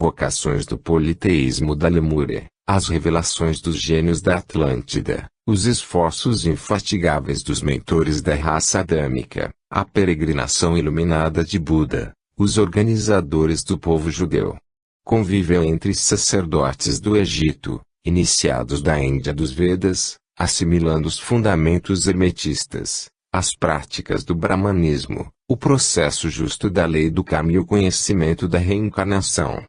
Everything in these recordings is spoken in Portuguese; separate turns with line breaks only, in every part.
vocações do politeísmo da Lemúria, as revelações dos gênios da Atlântida, os esforços infatigáveis dos mentores da raça adâmica, a peregrinação iluminada de Buda, os organizadores do povo judeu. Conviveu entre sacerdotes do Egito, iniciados da Índia dos Vedas, assimilando os fundamentos hermetistas, as práticas do brahmanismo, o processo justo da lei do karma e o conhecimento da reencarnação.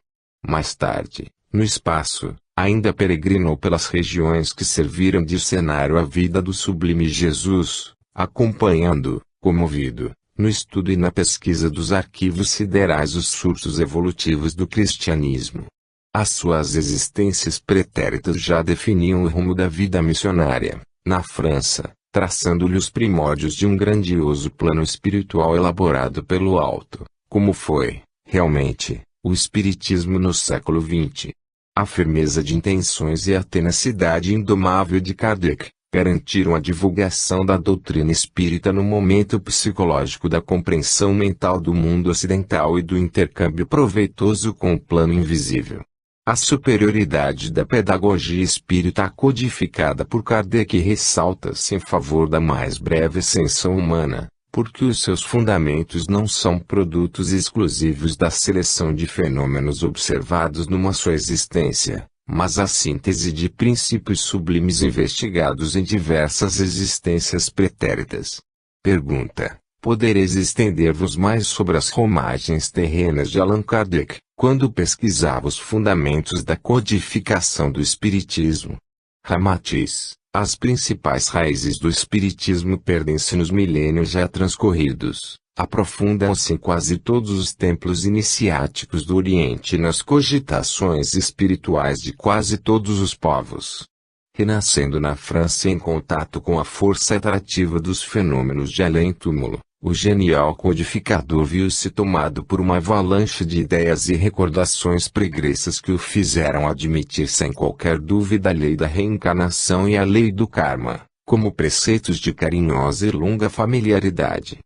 Mais tarde, no espaço, ainda peregrinou pelas regiões que serviram de cenário à vida do sublime Jesus, acompanhando, comovido, no estudo e na pesquisa dos arquivos siderais os surtos evolutivos do cristianismo. As suas existências pretéritas já definiam o rumo da vida missionária, na França, traçando-lhe os primórdios de um grandioso plano espiritual elaborado pelo alto, como foi, realmente, o Espiritismo no século XX. A firmeza de intenções e a tenacidade indomável de Kardec garantiram a divulgação da doutrina espírita no momento psicológico da compreensão mental do mundo ocidental e do intercâmbio proveitoso com o plano invisível. A superioridade da pedagogia espírita codificada por Kardec ressalta-se em favor da mais breve ascensão humana, porque os seus fundamentos não são produtos exclusivos da seleção de fenômenos observados numa só existência, mas a síntese de princípios sublimes investigados em diversas existências pretéritas. Pergunta: podereis estender-vos mais sobre as romagens terrenas de Allan Kardec, quando pesquisava os fundamentos da codificação do Espiritismo? Ramatiz: as principais raízes do Espiritismo perdem-se nos milênios já transcorridos, aprofundam-se em quase todos os templos iniciáticos do Oriente e nas cogitações espirituais de quase todos os povos. Renascendo na França em contato com a força atrativa dos fenômenos de além-túmulo, o genial codificador viu-se tomado por uma avalanche de ideias e recordações pregressas que o fizeram admitir sem qualquer dúvida a lei da reencarnação e a lei do karma, como preceitos de carinhosa e longa familiaridade.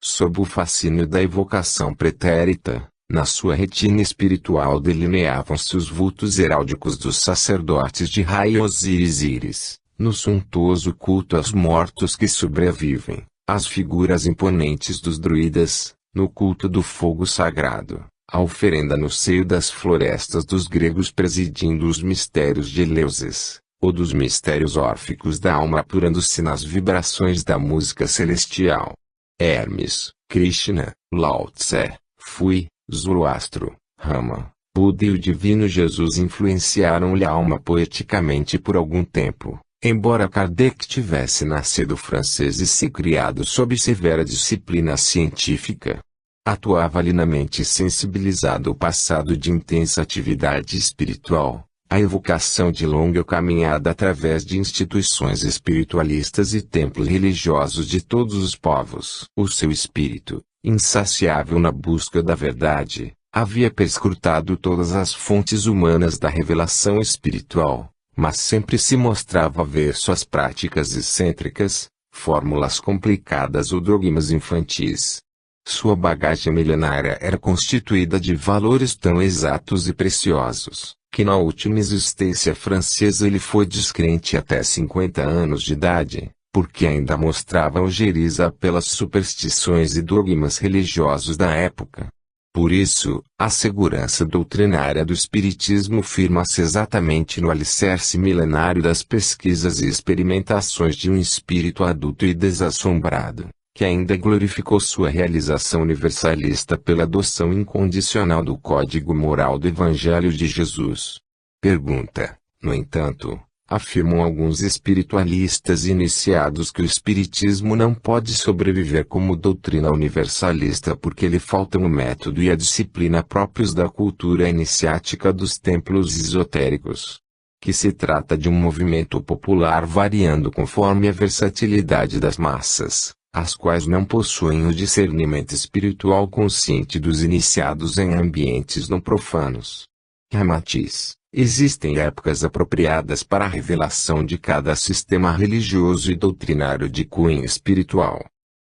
Sob o fascínio da evocação pretérita, na sua retina espiritual delineavam-se os vultos heráldicos dos sacerdotes de Ra e Osíris, no suntuoso culto aos mortos que sobrevivem, as figuras imponentes dos druidas, no culto do fogo sagrado, a oferenda no seio das florestas dos gregos presidindo os mistérios de Eleusis, ou dos mistérios órficos da alma apurando-se nas vibrações da música celestial. Hermes, Krishna, Lao Tse, Fui, Zoroastro, Rama, Buda e o divino Jesus influenciaram-lhe a alma poeticamente por algum tempo, embora Kardec tivesse nascido francês e se criado sob severa disciplina científica. Atuava-lhe na mente sensibilizado o passado de intensa atividade espiritual, a evocação de longa caminhada através de instituições espiritualistas e templos religiosos de todos os povos. O seu espírito, insaciável na busca da verdade, havia perscrutado todas as fontes humanas da revelação espiritual, mas sempre se mostrava avesso às práticas excêntricas, fórmulas complicadas ou dogmas infantis. Sua bagagem milenária era constituída de valores tão exatos e preciosos, que na última existência francesa ele foi descrente até 50 anos de idade, porque ainda mostrava ojeriza pelas superstições e dogmas religiosos da época. Por isso, a segurança doutrinária do Espiritismo firma-se exatamente no alicerce milenário das pesquisas e experimentações de um espírito adulto e desassombrado, que ainda glorificou sua realização universalista pela adoção incondicional do código moral do Evangelho de Jesus. Pergunta: no entanto, afirmam alguns espiritualistas iniciados que o Espiritismo não pode sobreviver como doutrina universalista porque lhe faltam o método e a disciplina próprios da cultura iniciática dos templos esotéricos. Que se trata de um movimento popular variando conforme a versatilidade das massas, as quais não possuem o discernimento espiritual consciente dos iniciados em ambientes não profanos. Ramatiz: existem épocas apropriadas para a revelação de cada sistema religioso e doutrinário de cunho espiritual.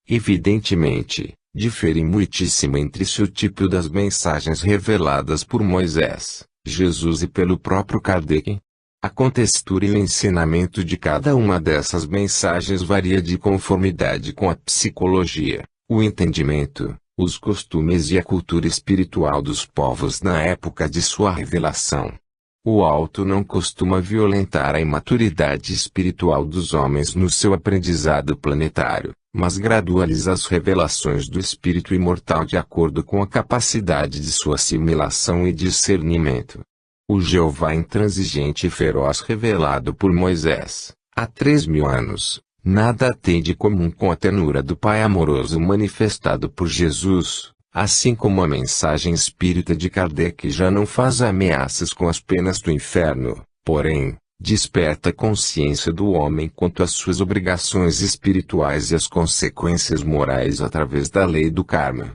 Evidentemente, Diferem muitíssimo entre si o tipo das mensagens reveladas por Moisés, Jesus e pelo próprio Kardec. A contextura e o ensinamento de cada uma dessas mensagens varia de conformidade com a psicologia, o entendimento, os costumes e a cultura espiritual dos povos na época de sua revelação. O alto não costuma violentar a imaturidade espiritual dos homens no seu aprendizado planetário, mas gradualiza as revelações do espírito imortal de acordo com a capacidade de sua assimilação e discernimento. O Jeová intransigente e feroz revelado por Moisés, há 3.000 anos, nada tem de comum com a ternura do Pai amoroso manifestado por Jesus, assim como a mensagem espírita de Kardec já não faz ameaças com as penas do inferno, porém, desperta a consciência do homem quanto às suas obrigações espirituais e as consequências morais através da lei do karma.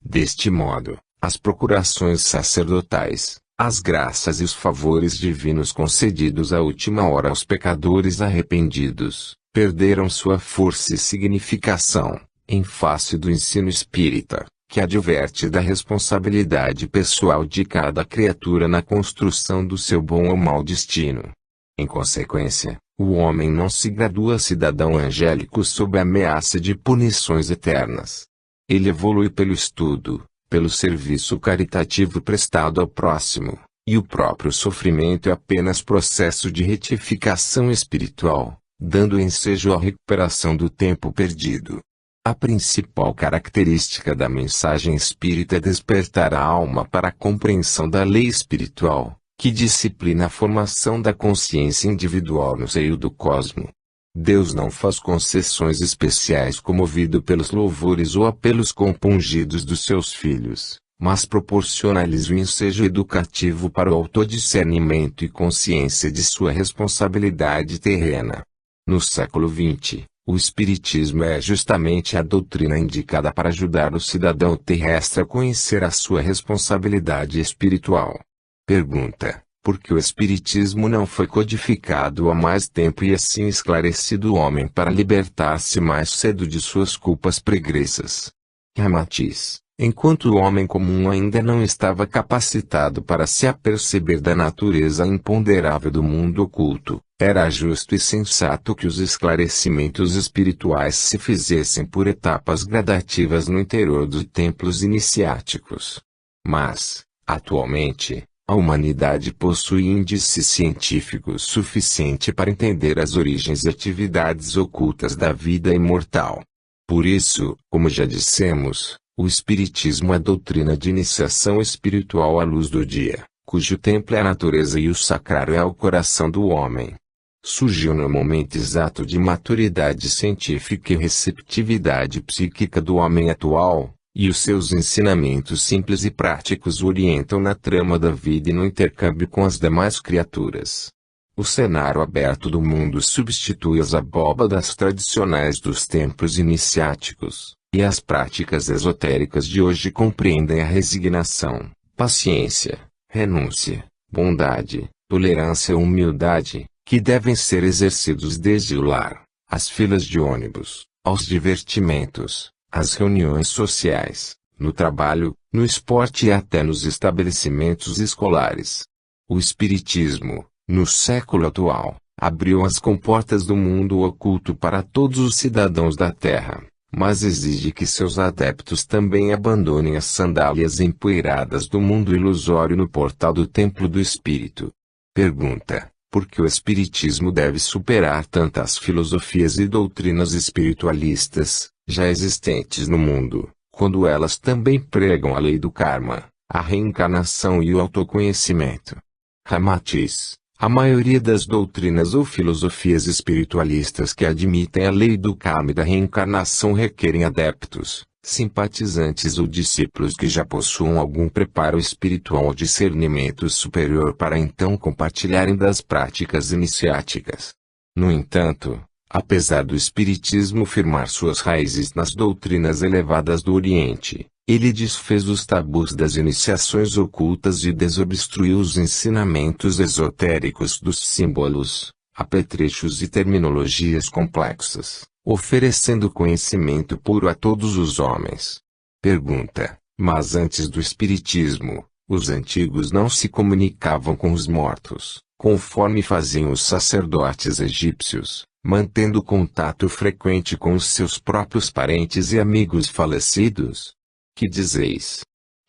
Deste modo, as procurações sacerdotais, as graças e os favores divinos concedidos à última hora aos pecadores arrependidos, perderam sua força e significação, em face do ensino espírita, que adverte da responsabilidade pessoal de cada criatura na construção do seu bom ou mau destino. Em consequência, o homem não se gradua cidadão angélico sob a ameaça de punições eternas. Ele evolui pelo estudo, pelo serviço caritativo prestado ao próximo, e o próprio sofrimento é apenas processo de retificação espiritual, dando ensejo à recuperação do tempo perdido. A principal característica da mensagem espírita é despertar a alma para a compreensão da lei espiritual, que disciplina a formação da consciência individual no seio do cosmo. Deus não faz concessões especiais comovido pelos louvores ou apelos compungidos dos seus filhos, mas proporciona-lhes o ensejo educativo para o autodiscernimento e consciência de sua responsabilidade terrena. No século XX, o Espiritismo é justamente a doutrina indicada para ajudar o cidadão terrestre a conhecer a sua responsabilidade espiritual. Pergunta: por que o Espiritismo não foi codificado há mais tempo e assim esclarecido o homem para libertar-se mais cedo de suas culpas pregressas? Ramatiz: enquanto o homem comum ainda não estava capacitado para se aperceber da natureza imponderável do mundo oculto, era justo e sensato que os esclarecimentos espirituais se fizessem por etapas gradativas no interior dos templos iniciáticos. Mas, atualmente, a humanidade possui índice científico suficiente para entender as origens e atividades ocultas da vida imortal. Por isso, como já dissemos, o Espiritismo é a doutrina de iniciação espiritual à luz do dia, cujo templo é a natureza e o sacrário é o coração do homem. Surgiu no momento exato de maturidade científica e receptividade psíquica do homem atual, e os seus ensinamentos simples e práticos o orientam na trama da vida e no intercâmbio com as demais criaturas. O cenário aberto do mundo substitui as abóbadas tradicionais dos templos iniciáticos, e as práticas esotéricas de hoje compreendem a resignação, paciência, renúncia, bondade, tolerância e humildade, que devem ser exercidos desde o lar, as filas de ônibus, aos divertimentos, às reuniões sociais, no trabalho, no esporte e até nos estabelecimentos escolares. O Espiritismo, no século atual, abriu as comportas do mundo oculto para todos os cidadãos da Terra, mas exige que seus adeptos também abandonem as sandálias empoeiradas do mundo ilusório no portal do Templo do Espírito. Pergunta: por que o Espiritismo deve superar tantas filosofias e doutrinas espiritualistas, já existentes no mundo, quando elas também pregam a lei do karma, a reencarnação e o autoconhecimento? Ramatiz: a maioria das doutrinas ou filosofias espiritualistas que admitem a lei do karma e da reencarnação requerem adeptos, simpatizantes ou discípulos que já possuam algum preparo espiritual ou discernimento superior para então compartilharem das práticas iniciáticas. No entanto, apesar do Espiritismo firmar suas raízes nas doutrinas elevadas do Oriente, ele desfez os tabus das iniciações ocultas e desobstruiu os ensinamentos esotéricos dos símbolos, apetrechos e terminologias complexas, oferecendo conhecimento puro a todos os homens. Pergunta: mas antes do espiritismo, os antigos não se comunicavam com os mortos, conforme faziam os sacerdotes egípcios, mantendo contato frequente com os seus próprios parentes e amigos falecidos? Que dizeis?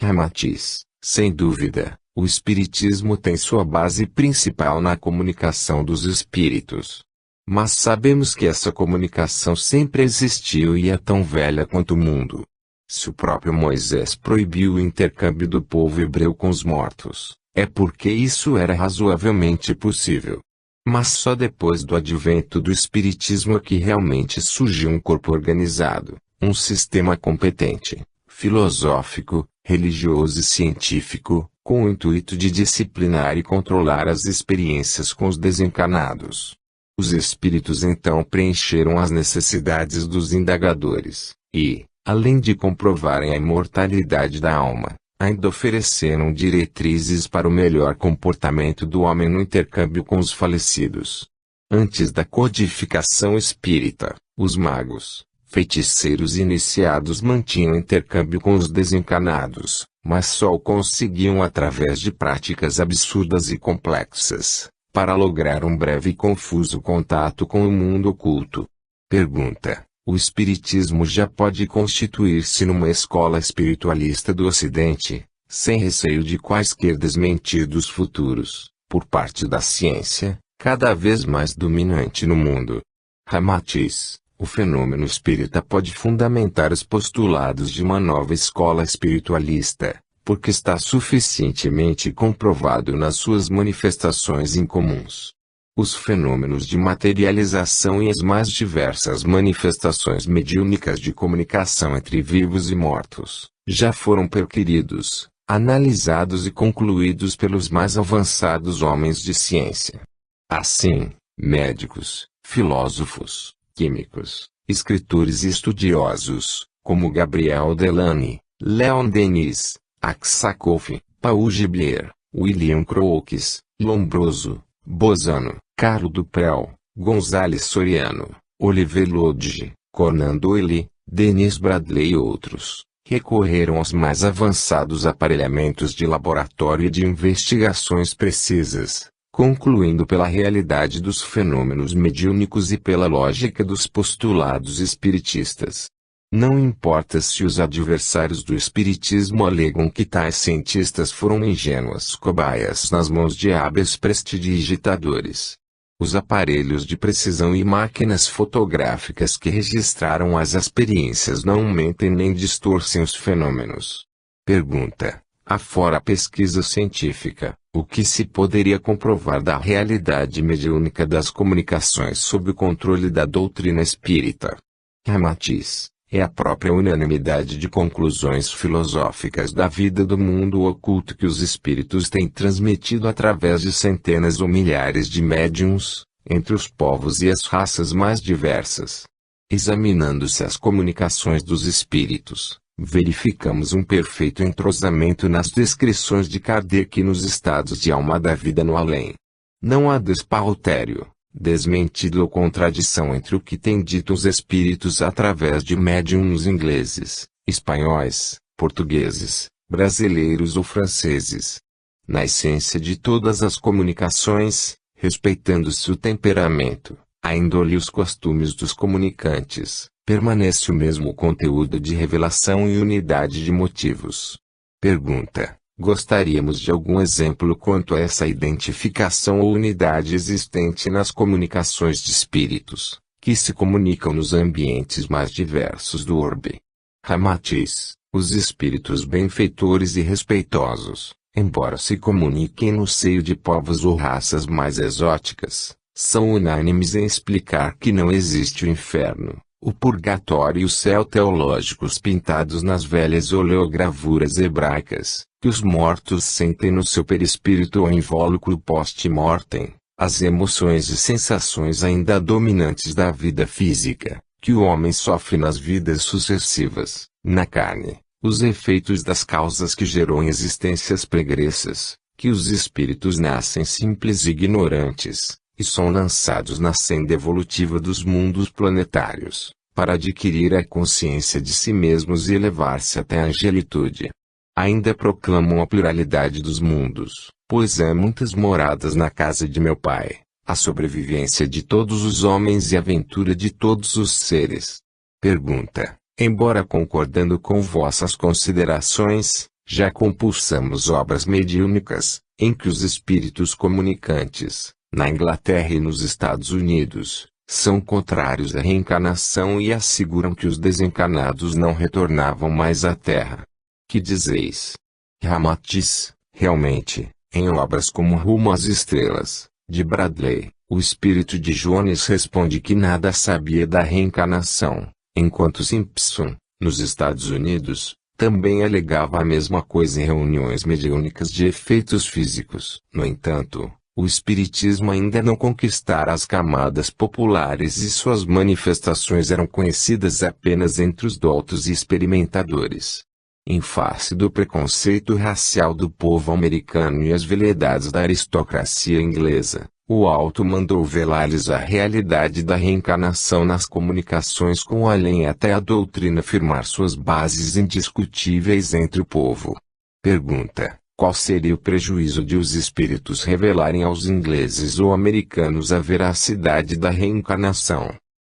Ramatiz: sem dúvida, o espiritismo tem sua base principal na comunicação dos espíritos. Mas sabemos que essa comunicação sempre existiu e é tão velha quanto o mundo. Se o próprio Moisés proibiu o intercâmbio do povo hebreu com os mortos, é porque isso era razoavelmente possível. Mas só depois do advento do espiritismo é que realmente surgiu um corpo organizado, um sistema competente, filosófico, religioso e científico, com o intuito de disciplinar e controlar as experiências com os desencarnados. Os espíritos então preencheram as necessidades dos indagadores, e, além de comprovarem a imortalidade da alma, ainda ofereceram diretrizes para o melhor comportamento do homem no intercâmbio com os falecidos. Antes da codificação espírita, os magos, feiticeiros iniciados mantinham intercâmbio com os desencarnados, mas só o conseguiam através de práticas absurdas e complexas, para lograr um breve e confuso contato com o mundo oculto. Pergunta: o espiritismo já pode constituir-se numa escola espiritualista do Ocidente, sem receio de quaisquer desmentidos futuros, por parte da ciência, cada vez mais dominante no mundo? Ramatiz: o fenômeno espírita pode fundamentar os postulados de uma nova escola espiritualista, porque está suficientemente comprovado nas suas manifestações incomuns. Os fenômenos de materialização e as mais diversas manifestações mediúnicas de comunicação entre vivos e mortos, já foram perquiridos, analisados e concluídos pelos mais avançados homens de ciência. Assim, médicos, filósofos, químicos, escritores e estudiosos, como Gabriel Delany, Leon Denis, Aksakov, Paul Gibler, William Crookes, Lombroso, Bozano, Carlo Duprel, Gonzales Soriano, Oliver Lodge, Conan Doyle, Denis Bradley e outros, recorreram aos mais avançados aparelhamentos de laboratório e de investigações precisas, concluindo pela realidade dos fenômenos mediúnicos e pela lógica dos postulados espiritistas. Não importa se os adversários do espiritismo alegam que tais cientistas foram ingênuas cobaias nas mãos de hábeis prestidigitadores. Os aparelhos de precisão e máquinas fotográficas que registraram as experiências não mentem nem distorcem os fenômenos. Pergunta: afora a pesquisa científica, o que se poderia comprovar da realidade mediúnica das comunicações sob o controle da doutrina espírita? Ramatiz: é a própria unanimidade de conclusões filosóficas da vida do mundo oculto que os espíritos têm transmitido através de centenas ou milhares de médiuns, entre os povos e as raças mais diversas. Examinando-se as comunicações dos espíritos, verificamos um perfeito entrosamento nas descrições de Kardec nos estados de alma da vida no além. Não há despautério, desmentido ou contradição entre o que têm dito os espíritos através de médiuns ingleses, espanhóis, portugueses, brasileiros ou franceses. Na essência de todas as comunicações, respeitando-se o temperamento, a índole e os costumes dos comunicantes, permanece o mesmo conteúdo de revelação e unidade de motivos. Pergunta: gostaríamos de algum exemplo quanto a essa identificação ou unidade existente nas comunicações de espíritos, que se comunicam nos ambientes mais diversos do orbe? Ramatiz: os espíritos benfeitores e respeitosos, embora se comuniquem no seio de povos ou raças mais exóticas, são unânimes em explicar que não existe o inferno, o purgatório e o céu teológicos pintados nas velhas oleogravuras hebraicas, que os mortos sentem no seu perispírito ou invólucro post-mortem, as emoções e sensações ainda dominantes da vida física, que o homem sofre nas vidas sucessivas, na carne, os efeitos das causas que gerou em existências pregressas, que os espíritos nascem simples e ignorantes, e são lançados na senda evolutiva dos mundos planetários, para adquirir a consciência de si mesmos e elevar-se até a angelitude. Ainda proclamam a pluralidade dos mundos, pois há muitas moradas na casa de meu Pai, a sobrevivência de todos os homens e a aventura de todos os seres. Pergunta: embora concordando com vossas considerações, já compulsamos obras mediúnicas, em que os espíritos comunicantes, na Inglaterra e nos Estados Unidos, são contrários à reencarnação e asseguram que os desencarnados não retornavam mais à Terra. Que dizeis? Ramatiz: realmente, em obras como Rumo às Estrelas, de Bradley, o espírito de Jones responde que nada sabia da reencarnação, enquanto Simpson, nos Estados Unidos, também alegava a mesma coisa em reuniões mediúnicas de efeitos físicos. No entanto, o espiritismo ainda não conquistara as camadas populares e suas manifestações eram conhecidas apenas entre os doutos e experimentadores. Em face do preconceito racial do povo americano e as veleidades da aristocracia inglesa, o alto mandou velar-lhes a realidade da reencarnação nas comunicações com o além até a doutrina firmar suas bases indiscutíveis entre o povo. Pergunta: qual seria o prejuízo de os espíritos revelarem aos ingleses ou americanos a veracidade da reencarnação?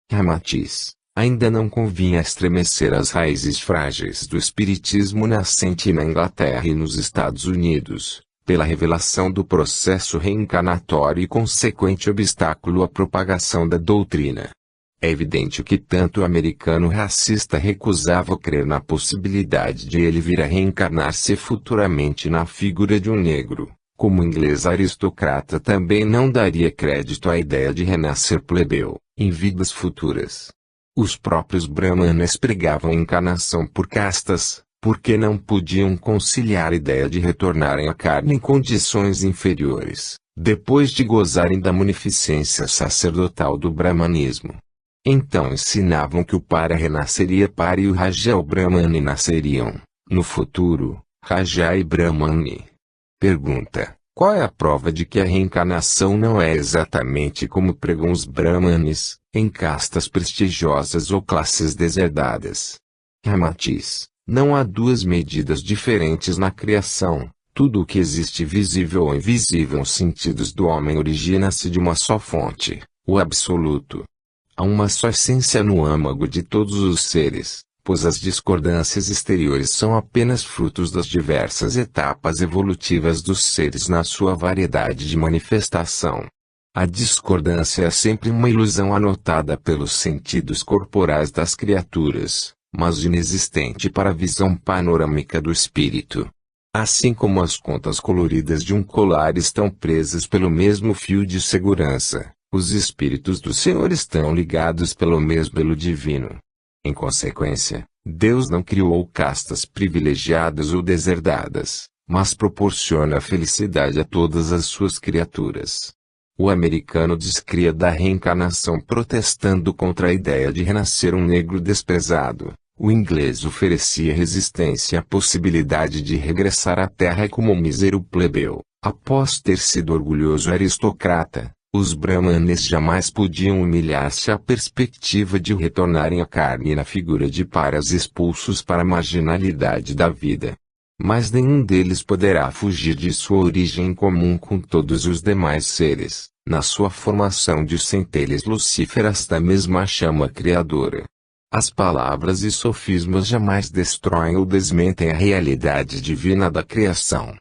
Ramatiz: ainda não convinha estremecer as raízes frágeis do espiritismo nascente na Inglaterra e nos Estados Unidos, pela revelação do processo reencarnatório e consequente obstáculo à propagação da doutrina. É evidente que tanto o americano racista recusava crer na possibilidade de ele vir a reencarnar-se futuramente na figura de um negro, como o inglês aristocrata também não daria crédito à ideia de renascer plebeu, em vidas futuras. Os próprios brahmanes pregavam a encarnação por castas, porque não podiam conciliar a ideia de retornarem à carne em condições inferiores, depois de gozarem da munificência sacerdotal do brahmanismo. Então ensinavam que o para renasceria para e o Raja o Brahmane nasceriam, no futuro, Raja e Brahmane. Pergunta: qual é a prova de que a reencarnação não é exatamente como pregam os brahmanes, em castas prestigiosas ou classes deserdadas? Ramatiz: não há duas medidas diferentes na criação. Tudo o que existe visível ou invisível nos sentidos do homem origina-se de uma só fonte, o absoluto. Há uma só essência no âmago de todos os seres, pois as discordâncias exteriores são apenas frutos das diversas etapas evolutivas dos seres na sua variedade de manifestação. A discordância é sempre uma ilusão anotada pelos sentidos corporais das criaturas, mas inexistente para a visão panorâmica do espírito. Assim como as contas coloridas de um colar estão presas pelo mesmo fio de segurança, os espíritos do Senhor estão ligados pelo mesmo elo divino. Em consequência, Deus não criou castas privilegiadas ou deserdadas, mas proporciona a felicidade a todas as suas criaturas. O americano descria da reencarnação protestando contra a ideia de renascer um negro desprezado. O inglês oferecia resistência à possibilidade de regressar à terra como um mísero plebeu, após ter sido orgulhoso aristocrata. Os brahmanes jamais podiam humilhar-se à perspectiva de retornarem à carne na figura de paras expulsos para a marginalidade da vida. Mas nenhum deles poderá fugir de sua origem comum com todos os demais seres, na sua formação de centelhas lucíferas da mesma chama criadora. As palavras e sofismas jamais destroem ou desmentem a realidade divina da criação.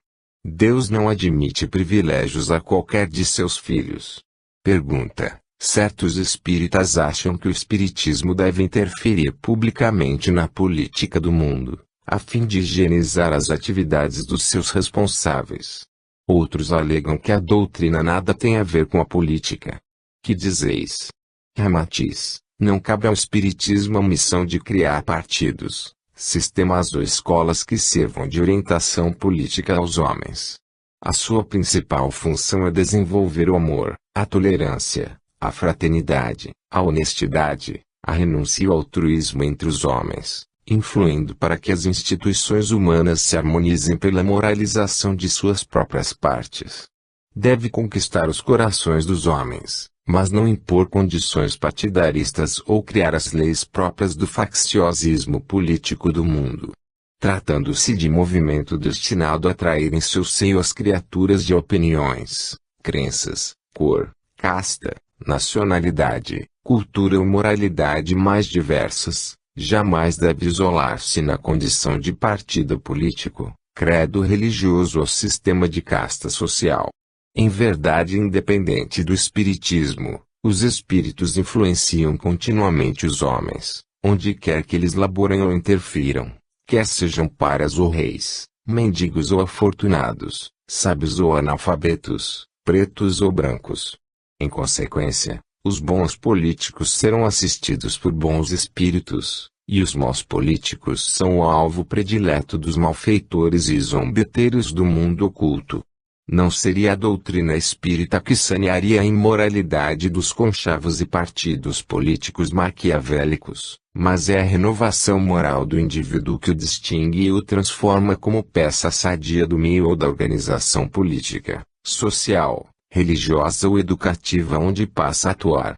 Deus não admite privilégios a qualquer de seus filhos. Pergunta: certos espíritas acham que o espiritismo deve interferir publicamente na política do mundo, a fim de higienizar as atividades dos seus responsáveis. Outros alegam que a doutrina nada tem a ver com a política. Que dizeis? Ramatiz: não cabe ao espiritismo a missão de criar partidos, sistemas ou escolas que sirvam de orientação política aos homens. A sua principal função é desenvolver o amor, a tolerância, a fraternidade, a honestidade, a renúncia e o altruísmo entre os homens, influindo para que as instituições humanas se harmonizem pela moralização de suas próprias partes. Deve conquistar os corações dos homens, mas não impor condições partidaristas ou criar as leis próprias do facciosismo político do mundo. Tratando-se de movimento destinado a atrair em seu seio as criaturas de opiniões, crenças, cor, casta, nacionalidade, cultura ou moralidade mais diversas, jamais deve isolar-se na condição de partido político, credo religioso ou sistema de casta social. Em verdade, independente do espiritismo, os espíritos influenciam continuamente os homens, onde quer que eles laborem ou interfiram, quer sejam paras ou reis, mendigos ou afortunados, sábios ou analfabetos, pretos ou brancos. Em consequência, os bons políticos serão assistidos por bons espíritos, e os maus políticos são o alvo predileto dos malfeitores e zombeteiros do mundo oculto. Não seria a doutrina espírita que sanearia a imoralidade dos conchavos e partidos políticos maquiavélicos, mas é a renovação moral do indivíduo que o distingue e o transforma como peça sadia do meio ou da organização política, social, religiosa ou educativa onde passa a atuar.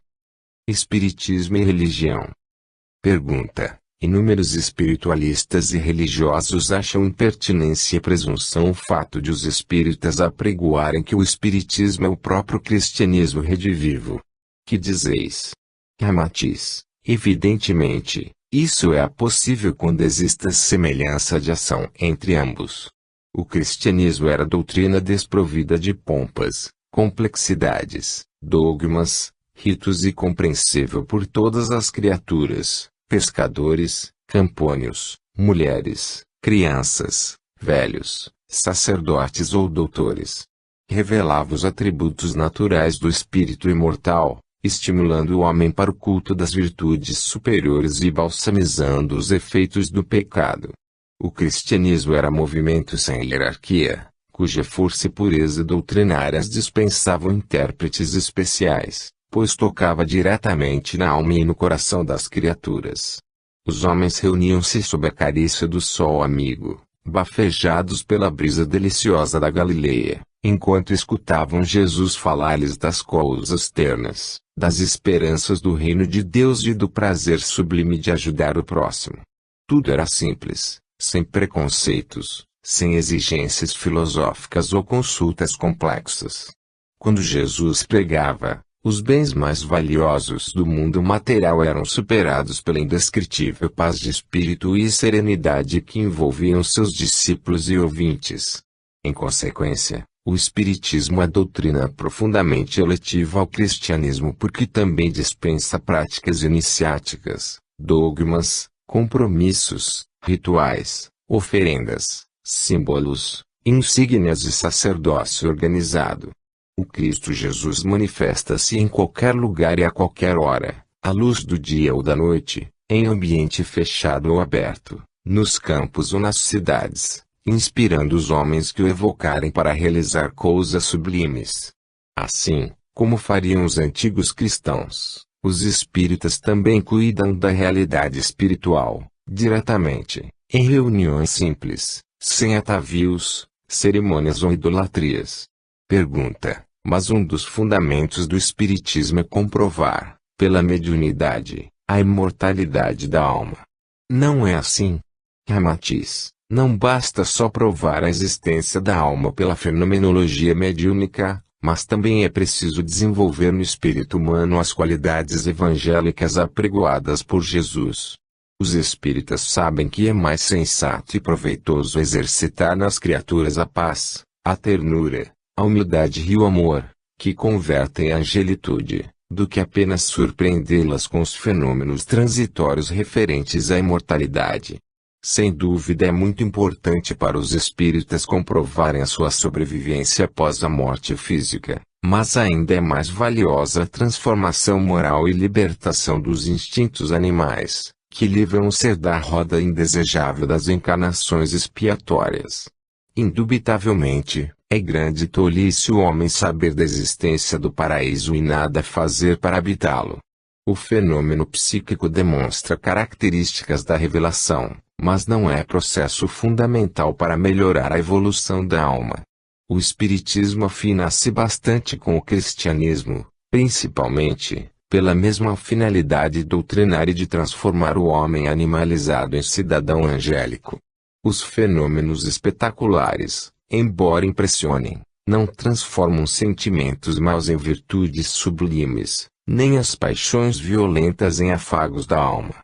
Espiritismo e religião. Pergunta: inúmeros espiritualistas e religiosos acham impertinência e presunção o fato de os espíritas apregoarem que o espiritismo é o próprio cristianismo redivivo. Que dizeis? Ramatiz: evidentemente, isso é possível quando exista semelhança de ação entre ambos. O cristianismo era doutrina desprovida de pompas, complexidades, dogmas, ritos e compreensível por todas as criaturas, pescadores, campônios, mulheres, crianças, velhos, sacerdotes ou doutores. Revelava os atributos naturais do espírito imortal, estimulando o homem para o culto das virtudes superiores e balsamizando os efeitos do pecado. O cristianismo era movimento sem hierarquia, cuja força e pureza doutrinárias dispensavam intérpretes especiais, pois tocava diretamente na alma e no coração das criaturas. Os homens reuniam-se sob a carícia do sol amigo, bafejados pela brisa deliciosa da Galileia, enquanto escutavam Jesus falar-lhes das coisas ternas, das esperanças do reino de Deus e do prazer sublime de ajudar o próximo. Tudo era simples, sem preconceitos, sem exigências filosóficas ou consultas complexas. Quando Jesus pregava, os bens mais valiosos do mundo material eram superados pela indescritível paz de espírito e serenidade que envolviam seus discípulos e ouvintes. Em consequência, o Espiritismo é doutrina profundamente eletiva ao cristianismo porque também dispensa práticas iniciáticas, dogmas, compromissos, rituais, oferendas, símbolos, insígnias e sacerdócio organizado. O Cristo Jesus manifesta-se em qualquer lugar e a qualquer hora, à luz do dia ou da noite, em ambiente fechado ou aberto, nos campos ou nas cidades, inspirando os homens que o evocarem para realizar coisas sublimes. Assim, como fariam os antigos cristãos, os espíritas também cuidam da realidade espiritual, diretamente, em reuniões simples, sem atavios, cerimônias ou idolatrias. Pergunta: mas um dos fundamentos do Espiritismo é comprovar, pela mediunidade, a imortalidade da alma. Não é assim? Ramatiz: não basta só provar a existência da alma pela fenomenologia mediúnica, mas também é preciso desenvolver no espírito humano as qualidades evangélicas apregoadas por Jesus. Os espíritas sabem que é mais sensato e proveitoso exercitar nas criaturas a paz, a ternura, a humildade e o amor, que convertem a angelitude, do que apenas surpreendê-las com os fenômenos transitórios referentes à imortalidade. Sem dúvida é muito importante para os espíritas comprovarem a sua sobrevivência após a morte física, mas ainda é mais valiosa a transformação moral e libertação dos instintos animais, que livram o ser da roda indesejável das encarnações expiatórias. Indubitavelmente, é grande tolice o homem saber da existência do paraíso e nada fazer para habitá-lo. O fenômeno psíquico demonstra características da revelação, mas não é processo fundamental para melhorar a evolução da alma. O Espiritismo afina-se bastante com o cristianismo, principalmente, pela mesma finalidade doutrinária de transformar o homem animalizado em cidadão angélico. Os fenômenos espetaculares, embora impressionem, não transformam sentimentos maus em virtudes sublimes, nem as paixões violentas em afagos da alma.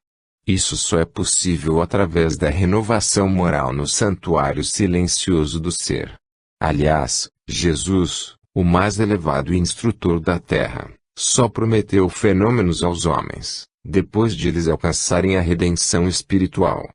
Isso só é possível através da renovação moral no santuário silencioso do ser. Aliás, Jesus, o mais elevado instrutor da terra, só prometeu fenômenos aos homens, depois de eles alcançarem a redenção espiritual.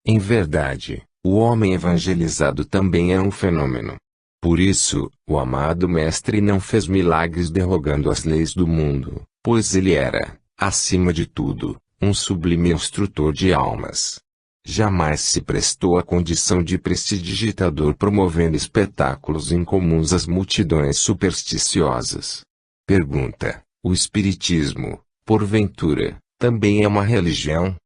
Em verdade, o homem evangelizado também é um fenômeno. Por isso, o amado Mestre não fez milagres derrogando as leis do mundo, pois ele era, acima de tudo, um sublime instrutor de almas. Jamais se prestou à condição de prestidigitador promovendo espetáculos incomuns às multidões supersticiosas. Pergunta: o Espiritismo, porventura, também é uma religião?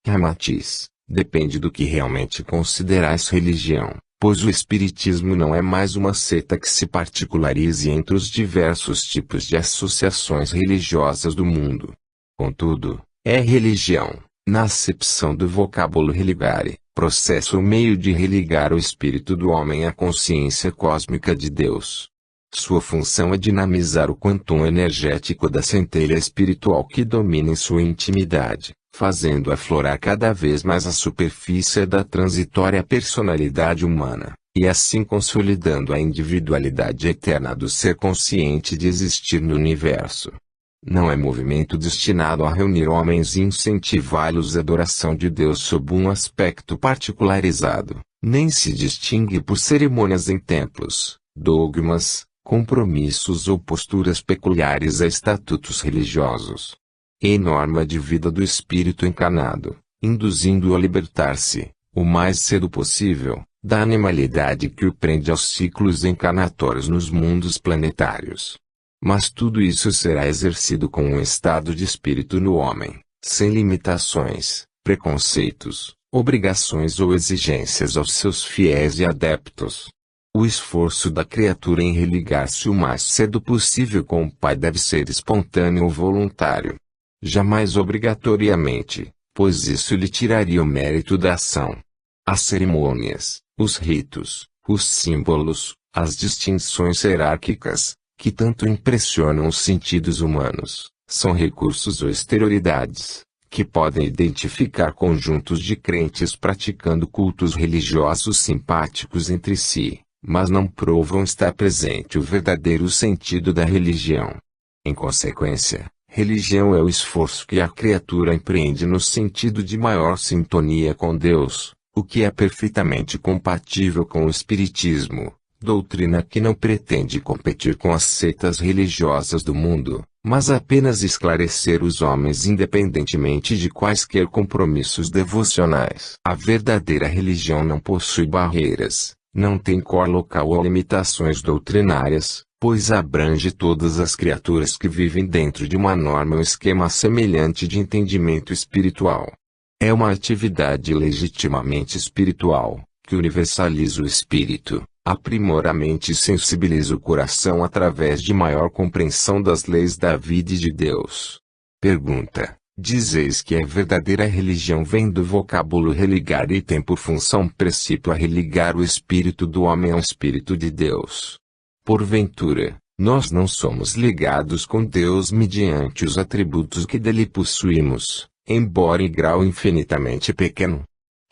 Ramatiz: depende do que realmente considerais religião, pois o Espiritismo não é mais uma seita que se particularize entre os diversos tipos de associações religiosas do mundo. Contudo, é religião, na acepção do vocábulo religare, processo ou meio de religar o espírito do homem à consciência cósmica de Deus. Sua função é dinamizar o quantum energético da centelha espiritual que domina em sua intimidade, fazendo aflorar cada vez mais a superfície da transitória personalidade humana, e assim consolidando a individualidade eterna do ser consciente de existir no universo. Não é movimento destinado a reunir homens e incentivá-los à adoração de Deus sob um aspecto particularizado, nem se distingue por cerimônias em templos, dogmas, compromissos ou posturas peculiares a estatutos religiosos. É norma de vida do espírito encarnado, induzindo-o a libertar-se, o mais cedo possível, da animalidade que o prende aos ciclos encarnatórios nos mundos planetários. Mas tudo isso será exercido com um estado de espírito no homem, sem limitações, preconceitos, obrigações ou exigências aos seus fiéis e adeptos. O esforço da criatura em religar-se o mais cedo possível com o Pai deve ser espontâneo ou voluntário. Jamais obrigatoriamente, pois isso lhe tiraria o mérito da ação. As cerimônias, os ritos, os símbolos, as distinções hierárquicas, que tanto impressionam os sentidos humanos, são recursos ou exterioridades, que podem identificar conjuntos de crentes praticando cultos religiosos simpáticos entre si, mas não provam estar presente o verdadeiro sentido da religião. Em consequência, religião é o esforço que a criatura empreende no sentido de maior sintonia com Deus, o que é perfeitamente compatível com o Espiritismo, doutrina que não pretende competir com as seitas religiosas do mundo, mas apenas esclarecer os homens independentemente de quaisquer compromissos devocionais. A verdadeira religião não possui barreiras, não tem cor local ou limitações doutrinárias, pois abrange todas as criaturas que vivem dentro de uma norma ou esquema semelhante de entendimento espiritual. É uma atividade legitimamente espiritual, que universaliza o espírito, aprimora a mente e sensibiliza o coração através de maior compreensão das leis da vida e de Deus. Pergunta: dizeis que a verdadeira religião vem do vocábulo religar e tem por função princípio a religar o espírito do homem ao espírito de Deus. Porventura, nós não somos ligados com Deus mediante os atributos que dele possuímos, embora em grau infinitamente pequeno?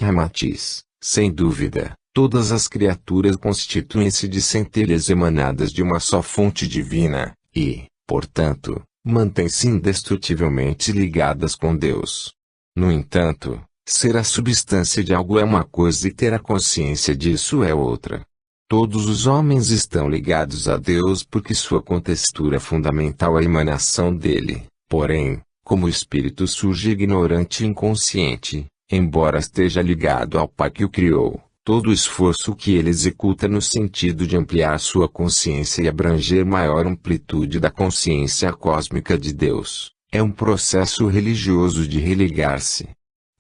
Ramatiz: sem dúvida. Todas as criaturas constituem-se de centelhas emanadas de uma só fonte divina, e, portanto, mantêm-se indestrutivelmente ligadas com Deus. No entanto, ser a substância de algo é uma coisa e ter a consciência disso é outra. Todos os homens estão ligados a Deus porque sua contextura fundamental é a emanação dele, porém, como o espírito surge ignorante e inconsciente, embora esteja ligado ao Pai que o criou, todo o esforço que ele executa no sentido de ampliar sua consciência e abranger maior amplitude da consciência cósmica de Deus, é um processo religioso de religar-se.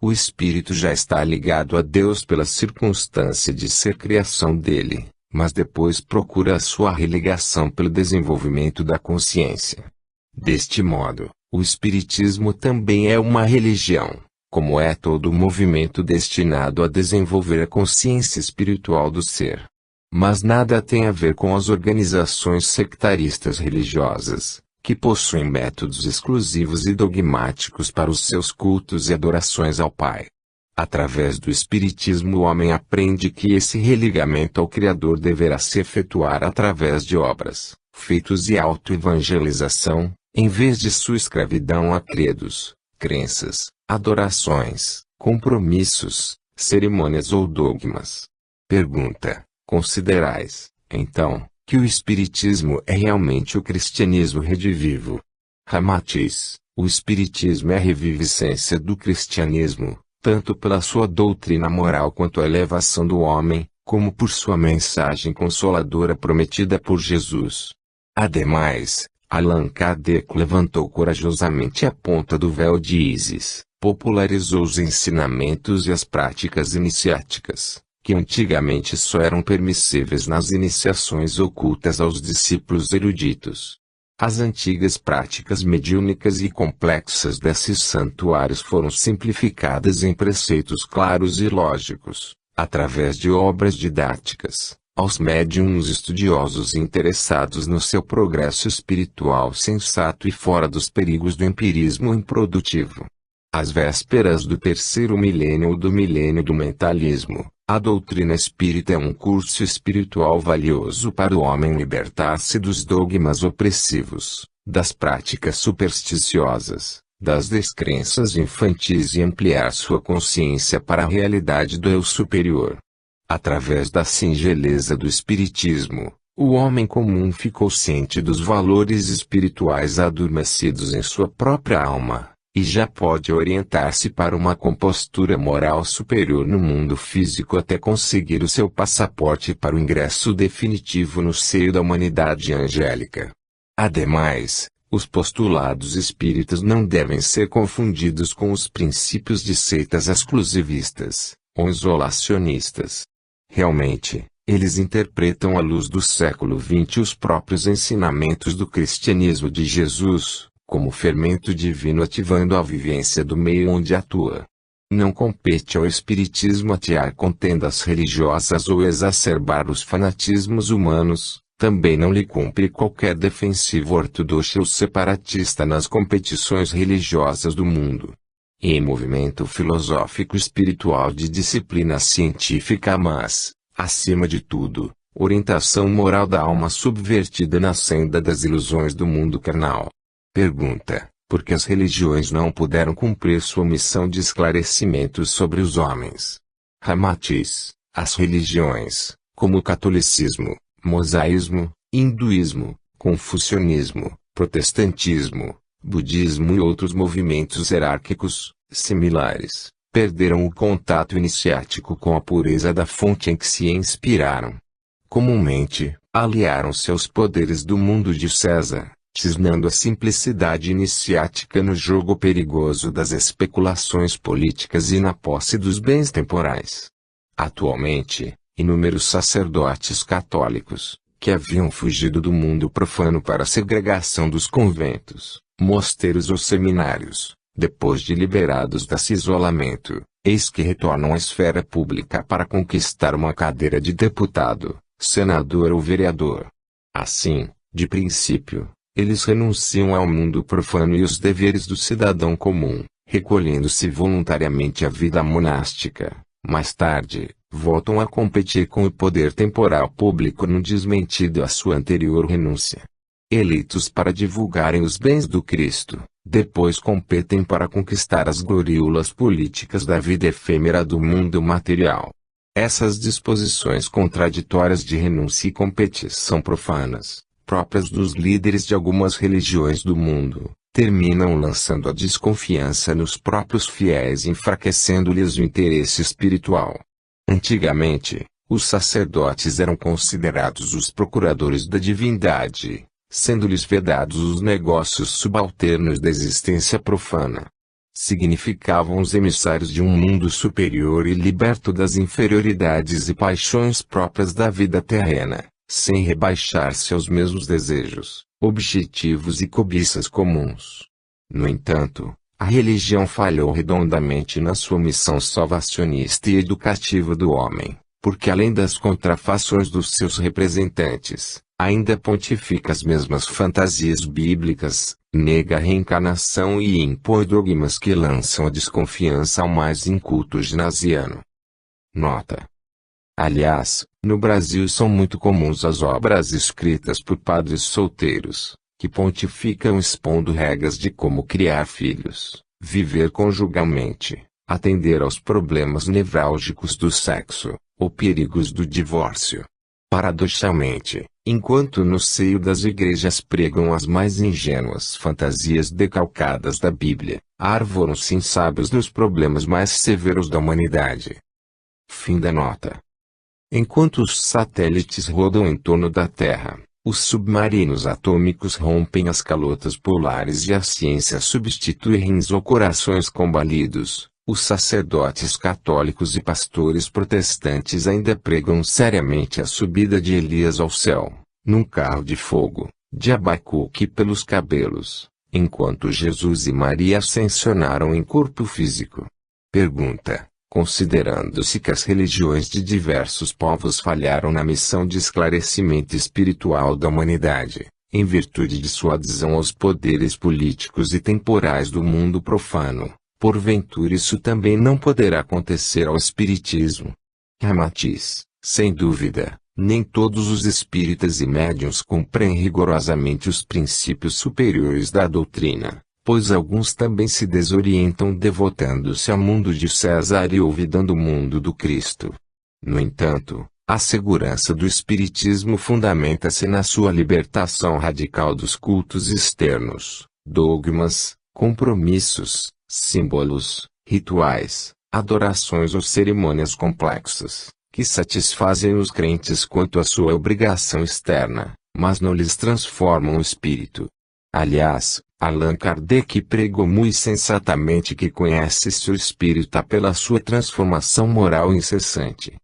O espírito já está ligado a Deus pela circunstância de ser criação dele, mas depois procura a sua religação pelo desenvolvimento da consciência. Deste modo, o Espiritismo também é uma religião, como é todo movimento destinado a desenvolver a consciência espiritual do ser. Mas nada tem a ver com as organizações sectaristas religiosas, que possuem métodos exclusivos e dogmáticos para os seus cultos e adorações ao Pai. Através do Espiritismo o homem aprende que esse religamento ao Criador deverá se efetuar através de obras, feitos e autoevangelização, em vez de sua escravidão a credos, crenças, adorações, compromissos, cerimônias ou dogmas. Pergunta: considerais, então, que o Espiritismo é realmente o cristianismo redivivo? Ramatiz: o Espiritismo é a reviviscência do cristianismo, tanto pela sua doutrina moral quanto a elevação do homem, como por sua mensagem consoladora prometida por Jesus. Ademais, Allan Kardec levantou corajosamente a ponta do véu de Ísis, popularizou os ensinamentos e as práticas iniciáticas, que antigamente só eram permissíveis nas iniciações ocultas aos discípulos eruditos. As antigas práticas mediúnicas e complexas desses santuários foram simplificadas em preceitos claros e lógicos, através de obras didáticas, aos médiuns estudiosos interessados no seu progresso espiritual sensato e fora dos perigos do empirismo improdutivo. Às vésperas do terceiro milênio ou do milênio do mentalismo, a doutrina espírita é um curso espiritual valioso para o homem libertar-se dos dogmas opressivos, das práticas supersticiosas, das descrenças infantis e ampliar sua consciência para a realidade do eu superior. Através da singeleza do Espiritismo, o homem comum ficou ciente dos valores espirituais adormecidos em sua própria alma, e já pode orientar-se para uma compostura moral superior no mundo físico até conseguir o seu passaporte para o ingresso definitivo no seio da humanidade angélica. Ademais, os postulados espíritas não devem ser confundidos com os princípios de seitas exclusivistas, ou isolacionistas. Realmente, eles interpretam à luz do século XX os próprios ensinamentos do cristianismo de Jesus, como fermento divino ativando a vivência do meio onde atua. Não compete ao Espiritismo atear contendas religiosas ou exacerbar os fanatismos humanos, também não lhe cumpre qualquer defensivo ortodoxo ou separatista nas competições religiosas do mundo. Em movimento filosófico espiritual de disciplina científica mas, acima de tudo, orientação moral da alma subvertida na senda das ilusões do mundo carnal. Pergunta: por que as religiões não puderam cumprir sua missão de esclarecimento sobre os homens? Ramatiz: as religiões, como o catolicismo, mosaísmo, hinduísmo, confucionismo, protestantismo, budismo e outros movimentos hierárquicos, similares, perderam o contato iniciático com a pureza da fonte em que se inspiraram. Comumente, aliaram-se aos poderes do mundo de César, tisnando a simplicidade iniciática no jogo perigoso das especulações políticas e na posse dos bens temporais. Atualmente, inúmeros sacerdotes católicos, que haviam fugido do mundo profano para a segregação dos conventos, mosteiros ou seminários, depois de liberados desse isolamento, eis que retornam à esfera pública para conquistar uma cadeira de deputado, senador ou vereador. Assim, de princípio, eles renunciam ao mundo profano e os deveres do cidadão comum, recolhendo-se voluntariamente à vida monástica. Mais tarde, voltam a competir com o poder temporal público no desmentido à sua anterior renúncia. Eleitos para divulgarem os bens do Cristo, depois competem para conquistar as gloriolas políticas da vida efêmera do mundo material. Essas disposições contraditórias de renúncia e competição profanas, próprias dos líderes de algumas religiões do mundo, terminam lançando a desconfiança nos próprios fiéis e enfraquecendo-lhes o interesse espiritual. Antigamente, os sacerdotes eram considerados os procuradores da divindade, sendo-lhes vedados os negócios subalternos da existência profana. Significavam os emissários de um mundo superior e liberto das inferioridades e paixões próprias da vida terrena, sem rebaixar-se aos mesmos desejos, objetivos e cobiças comuns. No entanto, a religião falhou redondamente na sua missão salvacionista e educativa do homem, porque além das contrafações dos seus representantes, ainda pontifica as mesmas fantasias bíblicas, nega a reencarnação e impõe dogmas que lançam a desconfiança ao mais inculto ginasiano. Nota: aliás, no Brasil são muito comuns as obras escritas por padres solteiros, que pontificam expondo regras de como criar filhos, viver conjugalmente, atender aos problemas nevrálgicos do sexo, ou perigos do divórcio. Paradoxalmente, enquanto no seio das igrejas pregam as mais ingênuas fantasias decalcadas da Bíblia, arvoram-se insábios nos problemas mais severos da humanidade. Fim da nota. Enquanto os satélites rodam em torno da Terra, os submarinos atômicos rompem as calotas polares e a ciência substitui rins ou corações combalidos, os sacerdotes católicos e pastores protestantes ainda pregam seriamente a subida de Elias ao céu, num carro de fogo, de Abacuque pelos cabelos, enquanto Jesus e Maria ascensionaram em corpo físico. Pergunta: considerando-se que as religiões de diversos povos falharam na missão de esclarecimento espiritual da humanidade, em virtude de sua adesão aos poderes políticos e temporais do mundo profano, porventura isso também não poderá acontecer ao espiritismo? Ramatiz: sem dúvida, nem todos os espíritas e médiuns cumprem rigorosamente os princípios superiores da doutrina, pois alguns também se desorientam devotando-se ao mundo de César e olvidando o mundo do Cristo. No entanto, a segurança do espiritismo fundamenta-se na sua libertação radical dos cultos externos, dogmas, compromissos, símbolos, rituais, adorações ou cerimônias complexas, que satisfazem os crentes quanto à sua obrigação externa, mas não lhes transformam o espírito. Aliás, Allan Kardec pregou muito sensatamente que conhece-se o espírito pela sua transformação moral incessante.